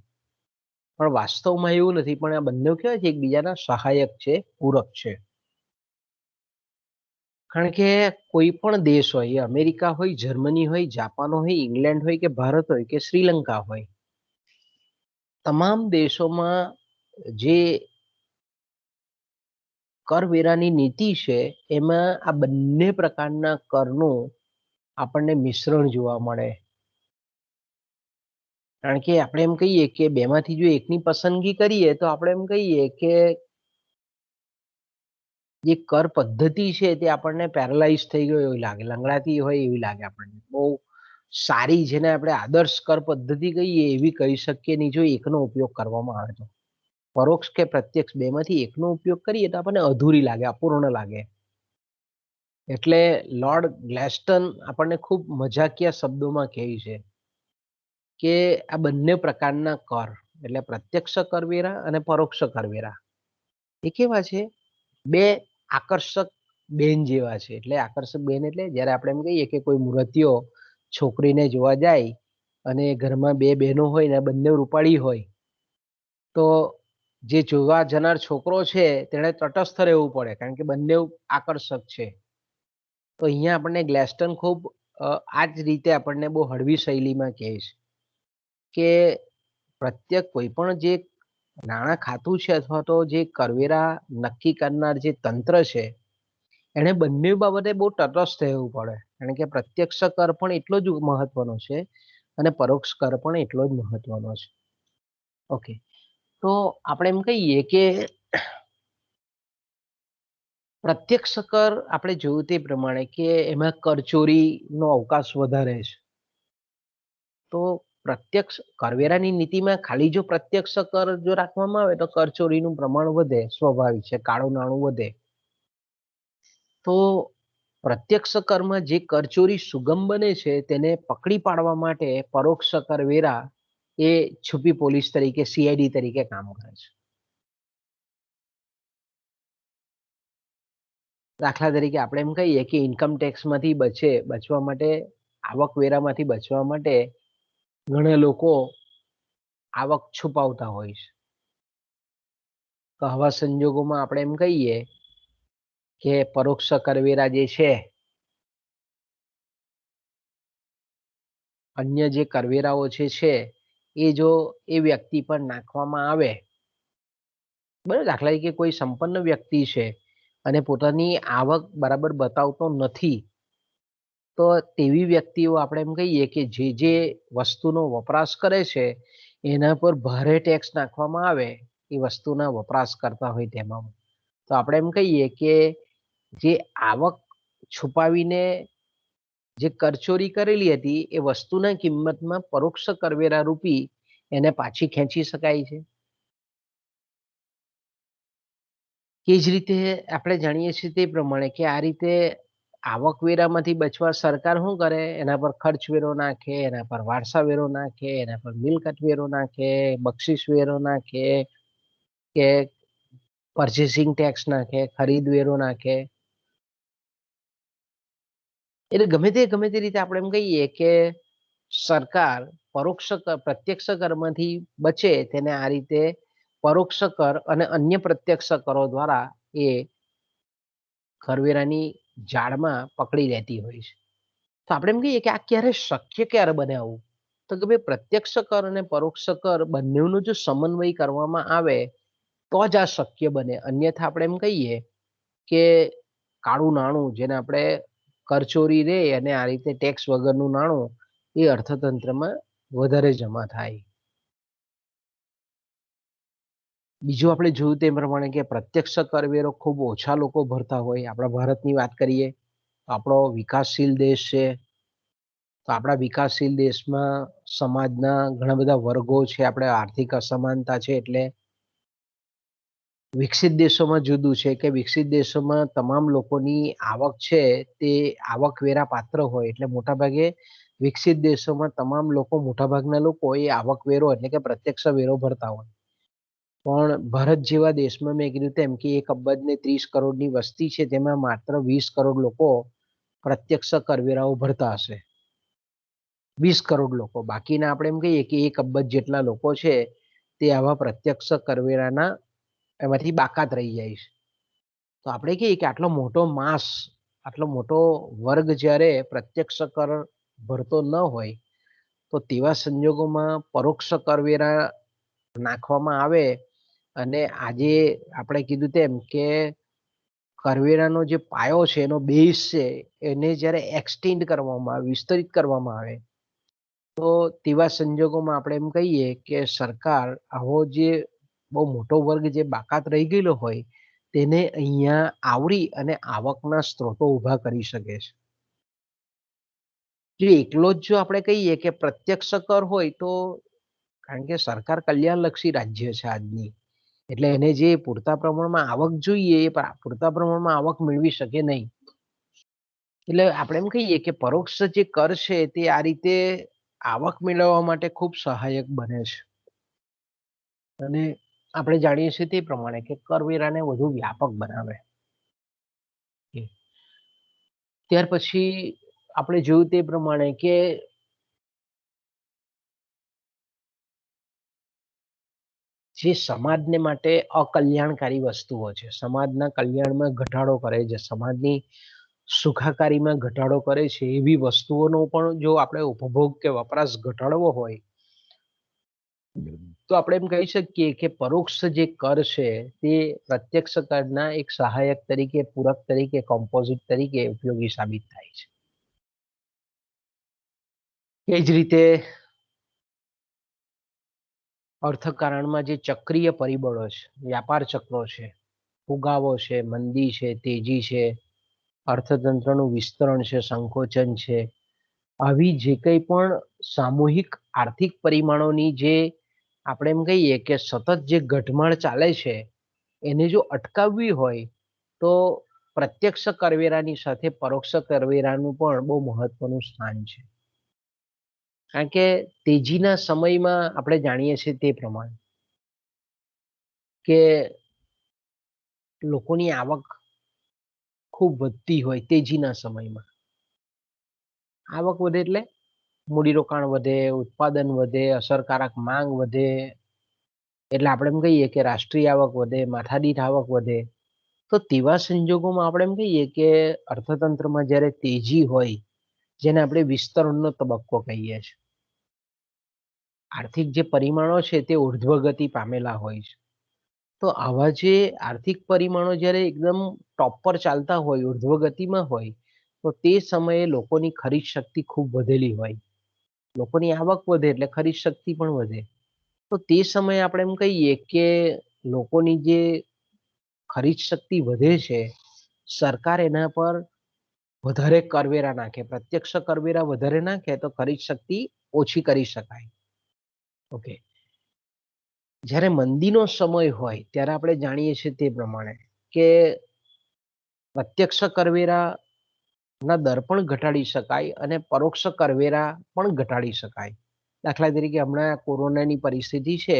પણ વાસ્તવમાં એવું નથી. પણ આ બંને કેવા છે? એકબીજાના સહાયક છે, પૂરક છે. કારણ કે કોઈ પણ દેશ હોય, એ અમેરિકા હોય, જર્મની હોય, જાપાન હોય, ઇંગ્લેન્ડ હોય કે ભારત હોય કે શ્રીલંકા હોય, તમામ દેશોમાં જે કરવેરાની નીતિ છે, એમાં આ બંને પ્રકારના કરનું આપણને મિશ્રણ જોવા મળે. કારણ કે આપણે એમ કહીએ કે બેમાંથી જો એકની પસંદગી કરીએ તો આપણે એમ કહીએ કે જે કર પદ્ધતિ છે તે આપણને પેરાલાઇઝ થઈ ગયો એવું લાગે, લંગડાતી હોય એવી લાગે આપણને. બહુ સારી, જેને આપણે આદર્શ કર પદ્ધતિ કહીએ એવી કહી શકીએ નહીં જો એકનો ઉપયોગ કરવામાં આવે તો. પરોક્ષ કે પ્રત્યક્ષ બેમાંથી એકનો ઉપયોગ કરીએ તો આપણને અધૂરી લાગે, અપૂર્ણ લાગે. એટલે લોર્ડ ગ્લેસ્ટન આપણને ખૂબ મજાકિયા શબ્દોમાં કહે છે કે આ બંને પ્રકારના કર, એટલે પ્રત્યક્ષ કરવેરા અને પરોક્ષ કરવેરા, એ કેવા છે? બે આકર્ષક બેન જેવા છે. એટલે આકર્ષક બેન એટલે જ્યારે આપણે એમ કહીએ કે કોઈ મૂર્તિઓ છોકરીને જોવા જાય અને ઘરમાં બે બહેનો હોય ને બંને રૂપાળી હોય, તો જે જોવા જનાર છોકરો છે તેણે તટસ્થ રહેવું પડે, કારણ કે બંને આકર્ષક છે. તો અહીંયા આપણને ગ્લેસ્ટન ખૂબ આ જ રીતે આપણને બહુ હળવી શૈલીમાં કહે છે કે પ્રત્યેક કોઈ પણ જે નાણાં ખાતું છે અથવા તો જે કરવેરા નક્કી કરનાર જે તંત્ર છે, એને બંને બાબતે બહુ તટસ્થ રહેવું પડે. કારણ કે પ્રત્યક્ષ કર પણ એટલો જ મહત્વનો છે અને પરોક્ષ કર પણ એટલો જ મહત્વનો છે. ઓકે, તો આપણે એમ કહીએ કે પ્રત્યક્ષ કર આપણે જોયું તે પ્રમાણે કે એમાં કરચોરીનો અવકાશ વધારે છે. તો પ્રત્યક્ષ કરવેરાની નીતિમાં ખાલી જો પ્રત્યક્ષ કર જો રાખવામાં આવે તો કરચોરીનું પ્રમાણ વધે, સ્વાભાવિક છે, કાળું નાણું વધે. તો પ્રત્યક્ષ કરમાં જે કરચોરી સુગમ બને છે તેને પકડી પાડવા માટે પરોક્ષ કરવેરા એ છુપી પોલીસ તરીકે, સીઆઈડી તરીકે કામ કરે છે. દાખલા તરીકે આપણે એમ કહીએ કે ઇન્કમ ટેક્સમાંથી બચવા માટે, આવકવેરામાંથી બચવા માટે ઘણા લોકો આવક છુપાવતા હોય છે. તો આવા સંજોગોમાં આપણે એમ કહીએ કે પરોક્ષ કરવેરા જે છે, અન્ય જે કરવેરાઓ છે એ જો એ વ્યક્તિ પર નાખવામાં આવે, બરાબર, દાખલા તરીકે કોઈ સંપન્ન વ્યક્તિ છે અને પોતાની આવક બરાબર બતાવતો નથી, તો તેવી વ્યક્તિઓ આપણે એમ કહીએ કે જે વસ્તુનો વપરાશ કરે છે એના પર ભારે ટેક્સ નાખવામાં આવે એ વસ્તુના વપરાશ કરતા હોય તેમાં. તો આપણે એમ કહીએ કે જે આવક છુપાવીને જે કરચોરી કરેલી હતી એ વસ્તુના કિંમતમાં પરોક્ષ કરવેરા રૂપી એને પાછી ખેંચી શકાય છે. એ જ રીતે આપણે જાણીએ છીએ તે પ્રમાણે કે આ રીતે આવકવેરામાંથી બચવા સરકાર શું કરે, એના પર ખર્ચ વેરો નાખે, એના પર વારસા વેરો નાખે, એના પર મિલકત વેરો નાખે, બક્ષિસ વેરો નાખે, કે પરચેસિંગ ટેક્સ નાખે, ખરીદ વેરો નાખે. એટલે ગમે તે રીતે આપણે એમ કહીએ કે સરકાર પ્રત્યક્ષ કરમાંથી બચે તેને આ રીતે પરોક્ષ કર અને અન્ય પ્રત્યક્ષ કરો દ્વારા એ કરવેરાની જાળમાં પકડી લેતી હોય છે. તો આપણે એમ કહીએ કે આ ક્યારે બને આવું? તો કે ભાઈ પ્રત્યક્ષ કર અને પરોક્ષ કર બંનેનો જો સમન્વય કરવામાં આવે તો જ આ શક્ય બને. અન્યથા આપણે એમ કહીએ કે કાળું નાણું, જેને આપણે કરચોરી રે અને આ રીતે ટેક્સ વગરનું નાણું, એ અર્થતંત્રમાં વધારે જમા થાય. બીજું આપણે જોયું તે પ્રમાણે કે પ્રત્યક્ષ કરવેરો ખૂબ ઓછા લોકો ભરતા હોય. આપણા ભારતની વાત કરીએ તો આપણો વિકાસશીલ દેશ છે. તો આપણા વિકાસશીલ દેશમાં સમાજના ઘણા બધા વર્ગો છે, આપણે આર્થિક અસમાનતા છે. એટલે વિકસિત દેશોમાં જુદું છે કે વિકસિત દેશોમાં તમામ લોકોની આવક છે તે આવકવેરા પાત્ર હોય, એટલે મોટાભાગે વિકસિત દેશોમાં તમામ લોકો, મોટાભાગના લોકો એ આવકવેરો એટલે કે પ્રત્યક્ષ વેરો ભરતા હોય. પણ ભારત જેવા દેશમાં મેં કીધું તેમ કે 1 અબજ ને 30 કરોડની વસ્તી છે, તેમાં માત્ર 20 કરોડ લોકો પ્રત્યક્ષ કરવેરાઓ ભરતા હશે. 20 કરોડ લોકો. બાકીના આપણે એમ કહીએ કે 1 અબજ જેટલા લોકો છે તે આવા પ્રત્યક્ષ કરવેરાના એમાંથી બાકાત રહી જાય છે. તો આપણે કહીએ કે આટલો મોટો વર્ગ જ્યારે પ્રત્યક્ષ કર ભરતો ન હોય, તો તેવા સંજોગોમાં પરોક્ષ કરવેરા નાખવામાં આવે અને આજે આપણે કીધું તેમ કે કરવેરાનો જે પાયો છે, એનો બેઝ છે, એને જ્યારે એક્સટેન્ડ કરવામાં આવે, વિસ્તરિત કરવામાં આવે, તો તેવા સંજોગોમાં આપણે એમ કહીએ કે સરકાર આવો જે બહુ મોટો વર્ગ જે બાકાત રહી ગયેલો હોય તેને અહીંયા આવરી અને આવકના સ્ત્રોતો ઊભા કરી શકે છે. જો એકલો જ જો આપણે કહીએ કે પ્રત્યક્ષ કર હોય તો, કારણ કે સરકાર કલ્યાણલક્ષી રાજ્ય છે આજની, એટલે એને જે પૂરતા પ્રમાણમાં આવક જોઈએ એ પૂરતા પ્રમાણમાં આવક મેળવી શકે નહીં. એટલે આપણે એમ કહીએ કે પરોક્ષ જે કર છે તે આ રીતે આવક મેળવવા માટે ખૂબ સહાયક બને છે. અને આપણે જાણીએ છીએ તે પ્રમાણે કે કરવેરાને વધુ વ્યાપક બનાવે. ત્યાર પછી આપણે જોયું તે પ્રમાણે કે જે સમાજને માટે અકલ્યાણકારી વસ્તુઓ છે, સમાજના કલ્યાણમાં ઘટાડો કરે છે, સમાજની સુખાકારીમાં ઘટાડો કરે છે, એવી વસ્તુઓનો પણ જો આપણે ઉપભોગ કે વપરાશ ઘટાડવો હોય તો આપણે એમ કહી શકીએ કે પરોક્ષ જે કર છે તે પ્રત્યક્ષ કરના એક સહાયક તરીકે, પૂરક તરીકે, કોમ્પોઝિટ તરીકે ઉપયોગી સાબિત થાય છે. એ જ રીતે અર્થકારણમાં જે ચક્રીય પરિબળો છે, વ્યાપાર ચક્રો છે, ફુગાવો છે, મંદી છે, તેજી છે, અર્થતંત્રનું વિસ્તરણ છે, સંકોચન છે, આવી જે કંઈ પણ સામૂહિક આર્થિક પરિમાણોની જે આપણે એમ કહીએ કે સતત જે ઘટમાળ ચાલે છે એને જો અટકાવવી હોય તો પ્રત્યક્ષ કરવેરાની સાથે પરોક્ષ કરવેરાનું પણ બહુ મહત્વનું સ્થાન છે. કારણ કે તેજીના સમયમાં આપણે જાણીએ છીએ તે પ્રમાણે કે લોકોની આવક ખૂબ વધતી હોય તેજીના સમયમાં. આવક વધે એટલે મૂડીરોકાણ વધે, ઉત્પાદન વધે, અસરકારક માંગ વધે, એટલે આપણે એમ કહીએ કે રાષ્ટ્રીય આવક વધે, માથાદીઠ આવક વધે. તો તેવા સંજોગોમાં આપણે એમ કહીએ કે અર્થતંત્રમાં જ્યારે તેજી હોય, જેને આપણે વિસ્તરણનો તબક્કો કહીએ છીએ, આર્થિક જે પરિમાણો છે તે ઉર્ધ્વગતિ પામેલા હોય છે. તો આવા જે આર્થિક પરિમાણો જ્યારે એકદમ ટોપ પર ચાલતા હોય, ઉર્ધ્વગતિમાં હોય, તો તે સમયે લોકોની ખરીદ શક્તિ ખૂબ વધેલી હોય. લોકોની આવક વધે એટલે ખરીદ શક્તિ પણ વધે. તો તે સમયે આપણે એમ કહીએ કે લોકોની જે ખરીદ શક્તિ વધે છે, સરકાર એના પર વધારે કરવેરા નાખે, પ્રત્યક્ષ કરવેરા વધારે નાખે તો ખરીદ શક્તિ ઓછી કરી શકાય. ઓકે. જ્યારે મંદીનો સમય હોય ત્યારે આપણે જાણીએ છીએ તે પ્રમાણે કે પ્રત્યક્ષ કરવેરાના દર પણ ઘટાડી શકાય અને પરોક્ષ કરવેરા પણ ઘટાડી શકાય. દાખલા તરીકે હમણાં કોરોનાની પરિસ્થિતિ છે,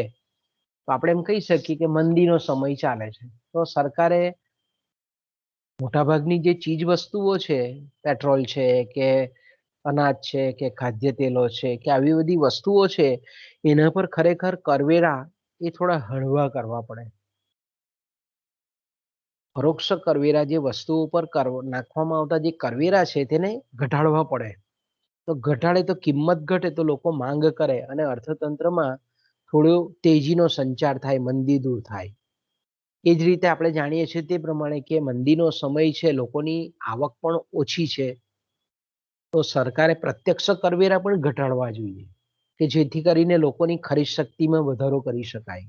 તો આપણે એમ કહી શકીએ કે મંદીનો સમય ચાલે છે, તો સરકારે મોટાભાગની જે ચીજ વસ્તુઓ છે, પેટ્રોલ છે કે અનાજ છે કે ખાદ્ય તેલો છે કે આવી બધી વસ્તુઓ છે, એના પર ખરેખર કરવેરા એ થોડા હળવા કરવા પડે. પરોક્ષ કરવેરા જે વસ્તુઓ પર નાખવામાં આવતા જે કરવેરા છે તેને ઘટાડવા પડે. તો ઘટાડે તો કિંમત ઘટે તો લોકો માંગ કરે અને અર્થતંત્રમાં થોડો તેજીનો સંચાર થાય, મંદી દૂર થાય. એ જ રીતે આપણે જાણીએ છીએ તે પ્રમાણે કે મંદીનો સમય છે, લોકોની આવક પણ ઓછી છે, તો સરકારે પ્રત્યક્ષ કરવેરા પણ ઘટાડવા જોઈએ કે જેથી કરીને લોકોની ખરીદ શક્તિમાં વધારો કરી શકાય.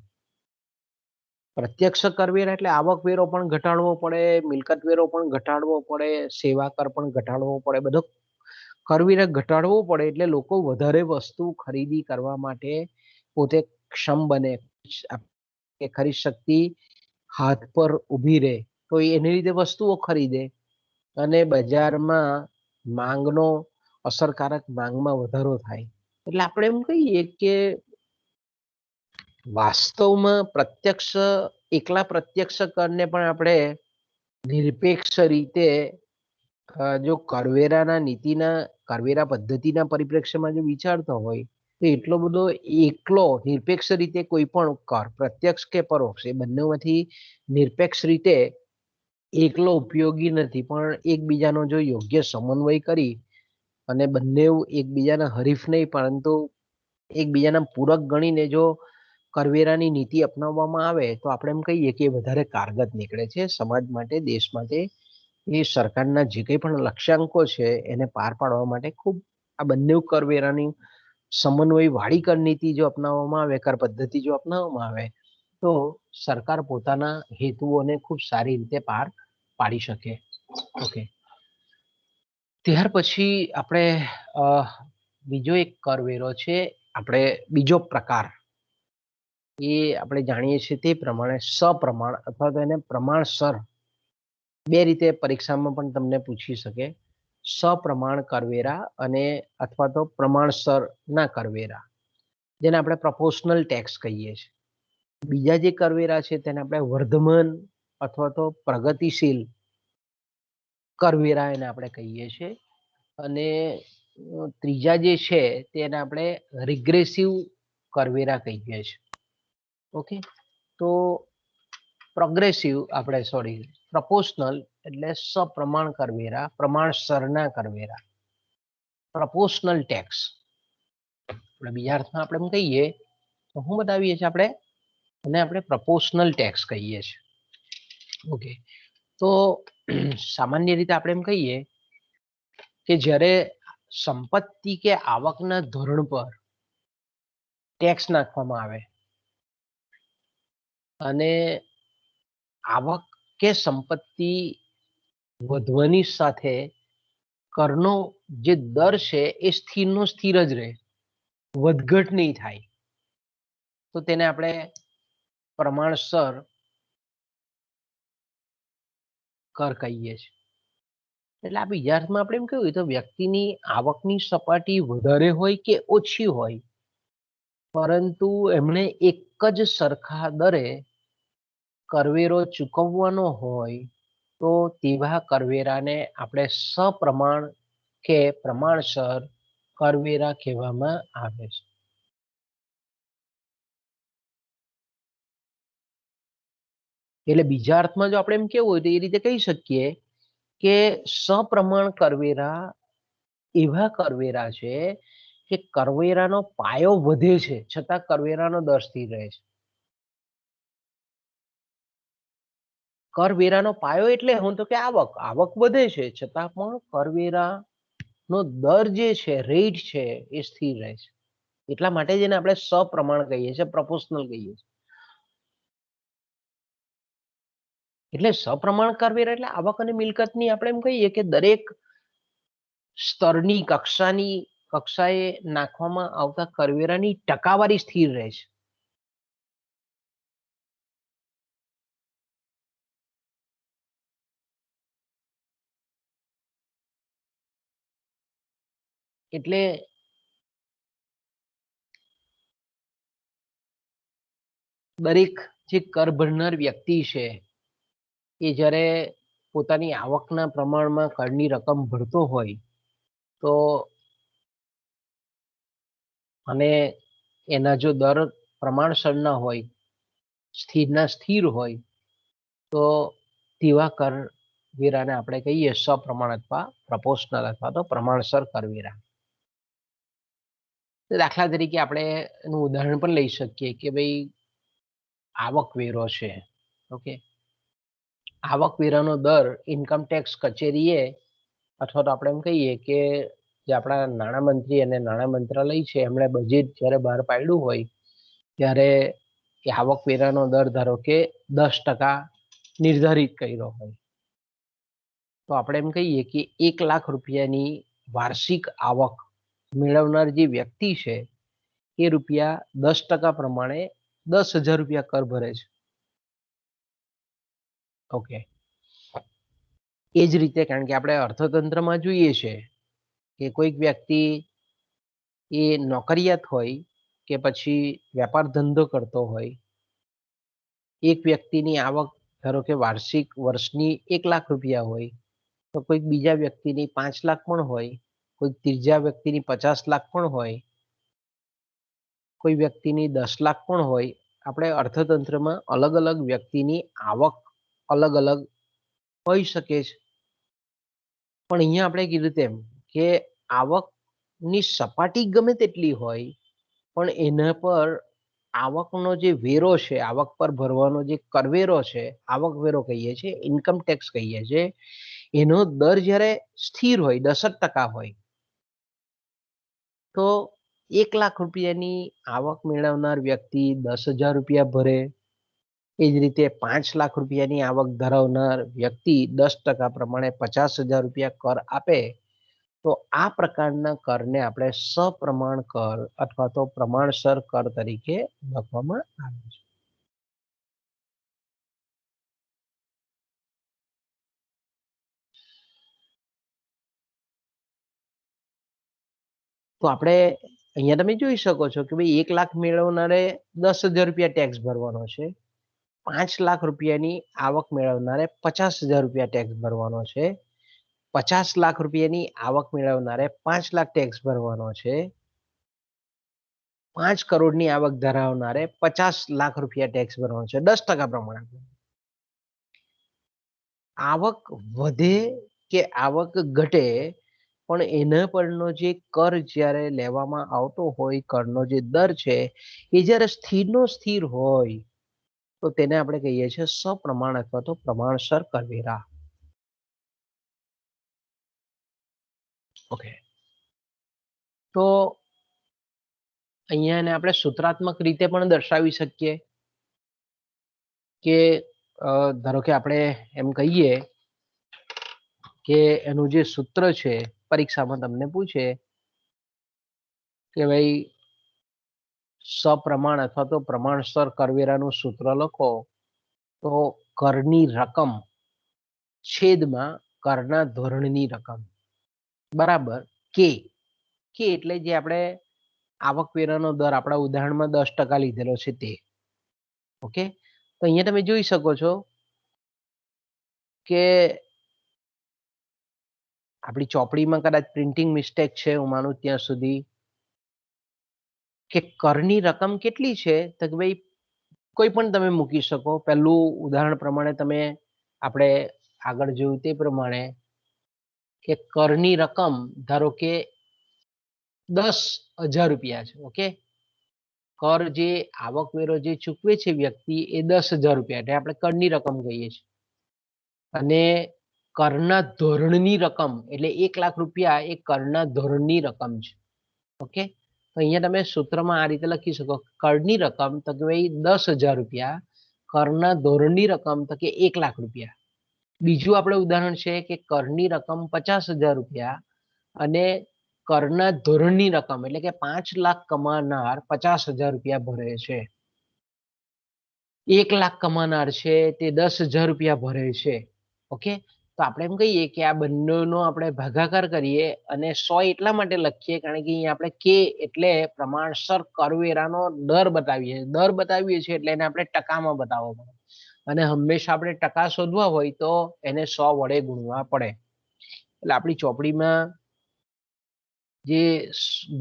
પ્રત્યક્ષ કરવેરા એટલે આવક વેરો પણ ઘટાડવો પડે, મિલકત વેરો પણ ઘટાડવો પડે, સેવા કર પણ ઘટાડવો પડે, બધો કરવેરા ઘટાડવો પડે એટલે લોકો વધારે વસ્તુ ખરીદી કરવા માટે પોતે ક્ષમ બને, કે ખરીદ શક્તિ હાથ પર ઊભી રહે, તો એને લીધે વસ્તુઓ ખરીદે અને બજારમાં માંગનો અસરકારક માંગમાં વધારો થાય. એટલે આપણે એમ કહીએ કે વાસ્તવમાં એકલા પ્રત્યક્ષ કરને પણ આપણે નિરપેક્ષ રીતે જો કરવેરા પદ્ધતિના પરિપ્રેક્ષ્યમાં જો વિચારતો હોય તો એટલો બધો એકલો નિરપેક્ષ રીતે કોઈ પણ કર, પ્રત્યક્ષ કે પરોક્ષ, એ બંનેમાંથી નિરપેક્ષ રીતે એકલો ઉપયોગી નથી, પણ એકબીજાનો જો યોગ્ય સમન્વય કરી અને બંને એકબીજાના હરીફ નહીં પરંતુ એકબીજાના પૂરક ગણીને જો કરવેરાની નીતિ અપનાવવામાં આવે તો આપણે એમ કહીએ કે વધારે કારગત નીકળે છે સમાજ માટે, દેશ માટે. એ સરકારના જે કંઈ પણ લક્ષ્યાંકો છે એને પાર પાડવા માટે ખૂબ આ બંને કરવેરાની સમન્વય વાળી કર નીતિ જો અપનાવવામાં આવે, કર પદ્ધતિ જો અપનાવવામાં આવે તો સરકાર પોતાના હેતુઓને ખૂબ સારી રીતે પાર પાડી શકે. ઓકે. ત્યાર પછી આપણે બીજો એક કરવેરો છે, આપણે બીજો પ્રકાર, એ આપણે જાણીએ છીએ તે પ્રમાણે સપ્રમાણ અથવા તો એને પ્રમાણસર, બે રીતે પરીક્ષામાં પણ તમને પૂછી શકે, સપ્રમાણ કરવેરા અને અથવા તો પ્રમાણસર ના કરવેરા, જેને આપણે પ્રપોર્શનલ ટેક્સ કહીએ છીએ. બીજા જે કરવેરા છે તેને આપણે વર્ધમાન અથવા તો પ્રગતિશીલ કરવેરા એને આપણે કહીએ છીએ. અને ત્રીજા જે છે તેને આપણે રિગ્રેસિવ કરવેરા કહીએ છીએ. ઓકે. તો પ્રપોર્શનલ એટલે સપ્રમાણ કરવેરા, પ્રમાણસરના કરવેરા, પ્રપોર્શનલ ટેક્સ. બીજા અર્થમાં આપણે એમ કહીએ તો શું બતાવીએ છીએ આપણે પ્રપોર્શનલ ટેક્સ કહીએ છીએ. ઓકે. તો સામાન્ય રીતે આપણે એમ કહીએ કે જ્યારે સંપત્તિ કે આવકના ધોરણ પર ટેક્સ નાખવામાં આવે અને આવક કે સંપત્તિ વધવાની સાથે કરનો જે દર છે એ સ્થિરનો સ્થિર જ રહે, વધઘટ નહીં થાય, તો તેને આપણે પ્રમાણસર કર કહીએ છીએ. એટલે આ બીજા અર્થમાં આપણે એમ કહ્યું તો વ્યક્તિની આવકની સપાટી વધારે હોય કે ઓછી હોય, પરંતુ એમણે એક જ સરખા દરે કરવેરો ચૂકવવાનો હોય તો તેવા કરવેરાને આપણે સપ્રમાણ કે પ્રમાણસર કરવેરા કહેવામાં આવે છે. એટલે બીજા અર્થમાં જો આપણે એમ કેવું હોય તો એ રીતે કહી શકીએ કે સપ્રમાણ કરવેરા એવા કરવેરા છે કે કરવેરાનો પાયો વધે છે છતાં કરવેરાનો દર સ્થિર રહે છે. કરવેરાનો પાયો એટલે હું તો કે આવક વધે છે છતાં પણ કરવેરાનો દર જે છે, રેટ છે, એ સ્થિર રહે છે. એટલા માટે જ એને આપણે સપ્રમાણ કહીએ છીએ, પ્રપોર્શનલ કહીએ છીએ. એટલે સપ્રમાણ કરવેરા એટલે આવક અને મિલકતની આપણે એમ કહીએ કે દરેક સ્તરની કક્ષાએ નાખવામાં આવતા કરવેરાની ટકાવારી સ્થિર રહે છે. એટલે દરેક જે કર ભરનાર વ્યક્તિ છે એ જ્યારે પોતાની આવકના પ્રમાણમાં કરની રકમ ભરતો હોય તો અને એના જો દર પ્રમાણસરના હોય, સ્થિરના સ્થિર હોય, તો તેવા કરવેરાને આપણે કહીએ સપ્રમાણ અથવા પ્રપોર્શનલ અથવા તો પ્રમાણસર કરવેરા. દાખલા તરીકે આપણે એનું ઉદાહરણ પણ લઈ શકીએ કે ભાઈ આવકવેરો છે. ઓકે, આવકવેરાનો દર ઇન્કમટેક્સ કચેરીએ અથવા તો આપણે એમ કહીએ કે જે આપણા નાણામંત્રી અને નાણાં મંત્રાલય છે એમણે બજેટ જ્યારે બહાર પાડ્યું હોય ત્યારે એ આવકવેરાનો દર ધારો કે 10% નિર્ધારિત કર્યો હોય, તો આપણે એમ કહીએ કે 1 લાખ રૂપિયાની વાર્ષિક આવક મેળવનાર જે વ્યક્તિ છે એ રૂપિયા 10% પ્રમાણે 10,000 રૂપિયા કર ભરે છે. ઓકે, એ જ રીતે કારણ કે આપણે અર્થતંત્રમાં જોઈએ છે કે કોઈક વ્યક્તિ એ નોકરિયાત હોય કે પછી વેપાર ધંધો કરતો હોય, એક વ્યક્તિની આવક ધારો કે વાર્ષિક વર્ષની 1 લાખ રૂપિયા હોય તો કોઈક બીજા વ્યક્તિની 5 લાખ પણ હોય, કોઈક ત્રીજા વ્યક્તિની 50 લાખ પણ હોય, કોઈ વ્યક્તિની 10 લાખ પણ હોય. આપણે અર્થતંત્રમાં અલગ અલગ વ્યક્તિની આવક અલગ અલગ હોઈ શકે છે. પણ અહીંયા આપણે કીધું તેમ કે આવકની સપાટી ગમે તેટલી હોય પણ એના પર આવકનો જે વેરો છે, આવક પર ભરવાનો જે કરવેરો છે, આવક વેરો કહીએ છીએ, ઇન્કમ ટેક્સ કહીએ છીએ, એનો દર જ્યારે સ્થિર હોય 10% હોય તો 1 લાખ રૂપિયાની આવક મેળવનાર વ્યક્તિ 10,000 રૂપિયા ભરે. એ જ રીતે 5 લાખ રૂપિયાની આવક ધરાવનાર વ્યક્તિ 10% પ્રમાણે 50,000 રૂપિયા કર આપે. તો આ પ્રકારના કરને આપણે સપ્રમાણ કર અથવા તો પ્રમાણસર કર તરીકે લખવામાં આવે છે. તો આપણે અહીંયા તમે જોઈ શકો છો કે ભાઈ 1 લાખ મેળવનારે 10,000 રૂપિયા ટેક્સ ભરવાનો છે. 5 લાખ રૂપિયાની આવક મેળવનારે 50,000 રૂપિયા ટેક્સ ભરવાનો છે. 50 લાખ રૂપિયાની આવક મેળવનારે 5 લાખ ટેક્સ ભરવાનો છે. 5 કરોડની આવક ધરાવનારે 50 લાખ રૂપિયા ટેક્સ ભરવાનો છે 10% પ્રમાણે. આવક વધે કે આવક ઘટે પણ એના પરનો જે કર જ્યારે લેવામાં આવતો હોય, કરનો જે દર છે એ જ્યારે સ્થિરનો સ્થિર હોય તો તેને આપણે કહીએ છીએ સપ્રમાણ અથવા તો પ્રમાણસર કરવેરા. ઓકે, તો અહીંયા આપણે સૂત્રાત્મક રીતે પણ દર્શાવી શકીએ કે ધારો કે આપણે એમ કહીએ કે એનું જે સૂત્ર છે, પરીક્ષામાં તમને પૂછે કે ભાઈ સપ્રમાણ અથવા તો પ્રમાણસર કરવેરાનું સૂત્ર લખો, તો કરની રકમ છેદમાં કરના ધોરણની રકમ બરાબર કે એટલે જે આપણે આવકવેરાનો દર આપણા ઉદાહરણમાં 10% લીધેલો છે તે. ઓકે, તો અહીંયા તમે જોઈ શકો છો કે આપણી ચોપડીમાં કદાચ પ્રિન્ટિંગ મિસ્ટેક છે, હું માનું ત્યાં સુધી, કે કરની રકમ કેટલી છે, તો કે ભાઈ કોઈ પણ તમે મૂકી શકો. પહેલું ઉદાહરણ પ્રમાણે તમે આપણે આગળ જોયું તે પ્રમાણે કે કરની રકમ ધારો કે 10,000 રૂપિયા છે. ઓકે, કર જે આવકવેરો જે ચૂકવે છે વ્યક્તિ એ 10,000 રૂપિયા, એટલે આપણે કરની રકમ કહીએ છીએ. અને કરના ધોરણની રકમ એટલે 1,00,000 રૂપિયા એ કરના ધોરણની રકમ છે. ઓકે, તો અહીંયા તમે સૂત્રમાં આ રીતે લખી શકો, કરની રકમ તો કે ભાઈ 10,000 રૂપિયા, કરના ધોરણની રકમ તો કે 1,00,000 રૂપિયા. બીજું આપણે ઉદાહરણ છે કે કરની રકમ 50,000 રૂપિયા અને કરના ધોરણની રકમ એટલે કે 5 લાખ કમાનાર 50,000 રૂપિયા ભરે છે. 1,00,000 કમાનાર છે તે 10,000 રૂપિયા ભરે છે. ઓકે, તો આપણે એમ કહીએ કે આ બંનેનો આપણે ભાગાકાર કરીએ અને 100 એટલા માટે લખીએ કારણ કે અહીંયા આપણે કે એટલે પ્રમાણસર કરવેરાનો દર બતાવીએ છીએ એટલે એને આપણે ટકામાં બતાવવો પડે, અને હંમેશા આપણે ટકા શોધવા હોય તો એને 100 વડે ગુણવા પડે. એટલે આપણી ચોપડીમાં જે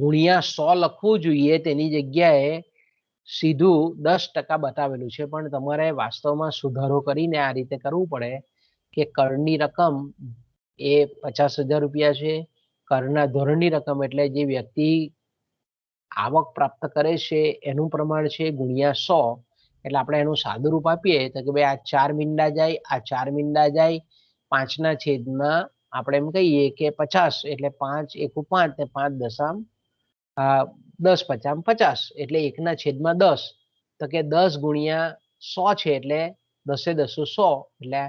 ગુણ્યા 100 લખવું જોઈએ તેની જગ્યાએ સીધું 10% બતાવેલું છે, પણ તમારે વાસ્તવમાં સુધારો કરીને આ રીતે કરવું પડે કે કરની રકમ એ 50,000 રૂપિયા છે, કરના ધોરણની રકમ એટલે જે વ્યક્તિ આવક પ્રાપ્ત કરે છે એનું પ્રમાણ છે ગુણ્યા 100. એટલે આપણે એનું સાદું રૂપ આપીએ તો કે ભાઈ આ 4 મીંડા જાય, આ 4 મીંડા જાય, 5ના છેદમાં આપણે એમ કહીએ કે 50 એટલે 5 × 5 ને 5 દશામ 10 પચામ 50 એટલે 1ના છેદમાં 10, તો કે 10 ગુણ્યા 100 છે એટલે 10 10 100 એટલે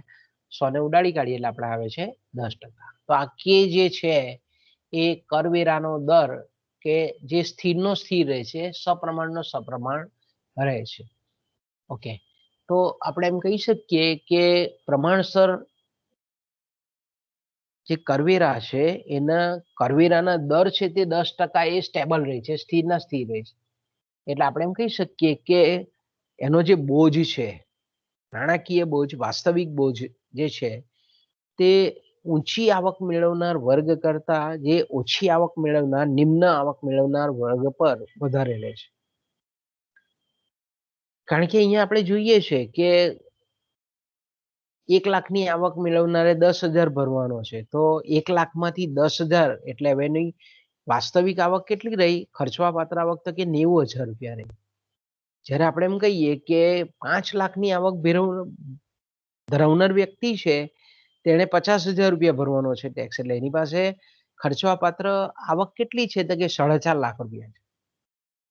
100 ને ઉડાડી કાઢીએ એટલે આપણે આવે છે 10%. તો આ કે જે છે એ કરવેરાનો દર કે જે સ્થિરનો સ્થિર રહે છે, સપ્રમાણનો સપ્રમાણ રહે છે. ઓકે, તો આપણે એમ કહી શકીએ કે પ્રમાણસર જે કરવેરા છે એના કરવેરાના દર છે તે 10% એ સ્ટેબલ રહે છે, સ્થિરના સ્થિર રહે છે. એટલે આપણે એમ કહી શકીએ કે એનો જે બોજ છે, નાણાકીય બોજ, વાસ્તવિક બોજ જે છે તે ઊંચી આવક મેળવનાર વર્ગ કરતા જે ઓછી આવક મેળવનાર, નિમ્ન આવક મેળવનાર વર્ગ પર વધારે રહે છે. કારણ કે અહીંયા આપણે જોઈએ છે કે 1,00,000ની આવક મેળવનારે 10,000 ભરવાનો છે, તો 1,00,000 માંથી 10,000 એટલે હવે એની વાસ્તવિક આવક કેટલી રહી? ખર્ચવા પાત્ર આવક તો કે 90,000 રૂપિયા રહી. જ્યારે આપણે એમ કહીએ કે 5,00,000ની આવક ધરાવનાર વ્યક્તિ છે તેણે 50,000 રૂપિયા ભરવાનો છે ટેક્સ, એટલે એની પાસે ખર્ચવા પાત્ર આવક કેટલી છે તો કે 4.5 લાખ રૂપિયા છે.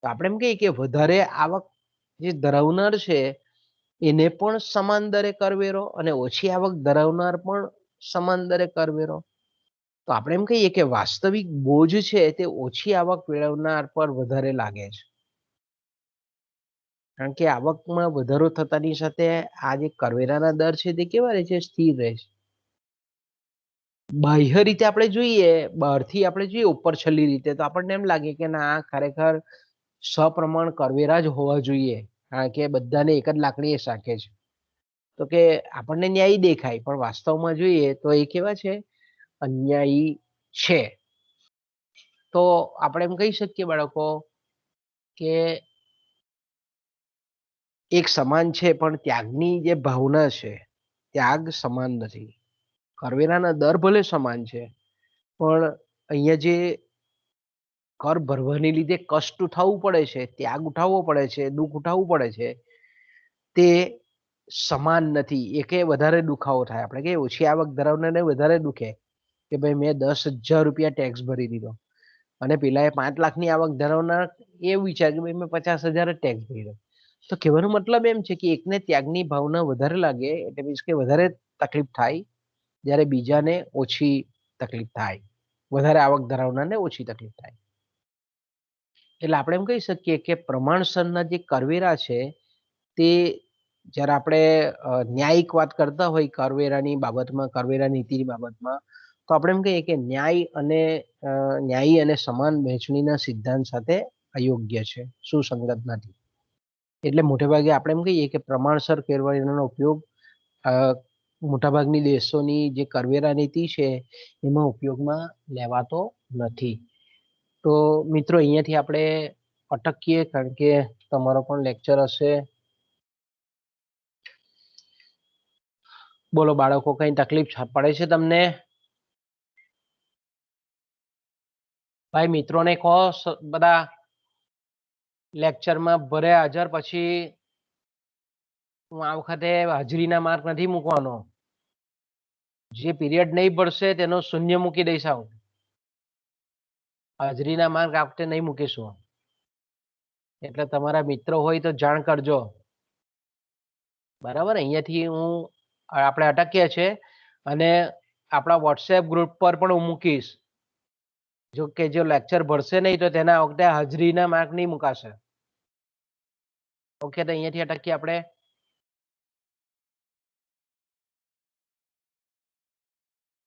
તો આપણે એમ કહીએ કે વધારે આવક જે ધરાવનાર છે એને પણ સમાન દરે કરવેરો અને ઓછી આવક ધરાવનાર પણ સમાન દરે કરવેરો. તો આપણે એમ કહીએ કે વાસ્તવિક બોજ છે તે ઓછી આવક મેળવનાર પર વધારે લાગે છે, કારણ કે આવકમાં વધારો થતાની સાથે આ જે કરવેરાના દર છે તે કેવા રહે છે? સ્થિર રહે છે. બાહ્ય રીતે આપણે જોઈએ, બહારથી આપણે જોઈએ ઉપર છેલ્લી રીતે, તો આપણને એમ લાગે કે ના આ ખરેખર સપ્રમાણ કરવેરા જ હોવા જોઈએ, કારણ કે બધાને એક જ લાકડી એ શાકે છે. તો કે આપણને ન્યાયી દેખાય, પણ વાસ્તવમાં જોઈએ તો એ કેવા છે? અન્યાયી છે. તો આપણે એમ કહી શકીએ બાળકો કે એક સમાન છે પણ ત્યાગની જે ભાવના છે, ત્યાગ સમાન નથી. કરવેરાના દર ભલે સમાન છે, પણ અહીંયા જે કર ભરવાને લીધે કષ્ટ ઉઠાવવું પડે છે, ત્યાગ ઉઠાવવો પડે છે, દુઃખ ઉઠાવવું પડે છે, તે સમાન નથી. એકે વધારે દુખાવો થાય. આપણે કે ઓછી આવક ધરાવનારને વધારે દુખે કે ભાઈ મેં 10,000 રૂપિયા ટેક્સ ભરી દીધો, અને પેલા એ 5,00,000ની આવક ધરાવનાર એવું વિચાર કે ભાઈ મેં 50,000 જ ટેક્સ ભર્યો. તો કહેવાનો મતલબ એમ છે કે એકને ત્યાગની ભાવના વધારે લાગે, એટલે મીન્સ કે વધારે તકલીફ થાય, જ્યારે બીજાને ઓછી તકલીફ થાય, વધારે આવક ધરાવનારને ઓછી તકલીફ થાય. એટલે આપણે એમ કહી શકીએ કે પ્રમાણસરના જે કરવેરા છે તે જ્યારે આપણે ન્યાયિક વાત કરતા હોય કરવેરાની બાબતમાં, કરવેરા નીતિની બાબતમાં, તો આપણે એમ કહીએ કે ન્યાયી અને સમાન વહેંચણીના સિદ્ધાંત સાથે અયોગ્ય છે, સુસંગત નથી. એટલે મોટેભાગે આપણે એમ કહીએ કે પ્રમાણસર કરવેરાનો ઉપયોગ મોટાભાગની દેશોની જે કરવેરા નીતિ છે એમાં ઉપયોગમાં લેવાતો નથી. તો મિત્રો અહીંયાથી આપણે અટકીએ, કારણ કે તમારો પણ લેક્ચર હશે. બોલો બાળકો, કઈ તકલીફ પડે છે તમને? ભાઈ મિત્રોને કહો, બધા લેક્ચરમાં ભરે હાજર. પછી હું આ વખતે હાજરીના માર્ક નથી મૂકવાનો. જે પીરિયડ નહીં ભરશે તેનો શૂન્ય મૂકી દઈશ. હાજરીના માર્ક આ વખતે નહીં મૂકીશું. એટલે તમારા મિત્રો હોય તો જાણ કરજો, બરાબર? અહીંયાથી આપણે અટકીએ છીએ અને આપણા વોટ્સએપ ગ્રુપ પર પણ હું મૂકીશ. જો કે જો લેક્ચર ભરશે નહીં તો તેના વખતે હાજરીના માર્ક નહીં મુકાશે. ઓકે, તો અહીંયાથી અટકીએ આપણે.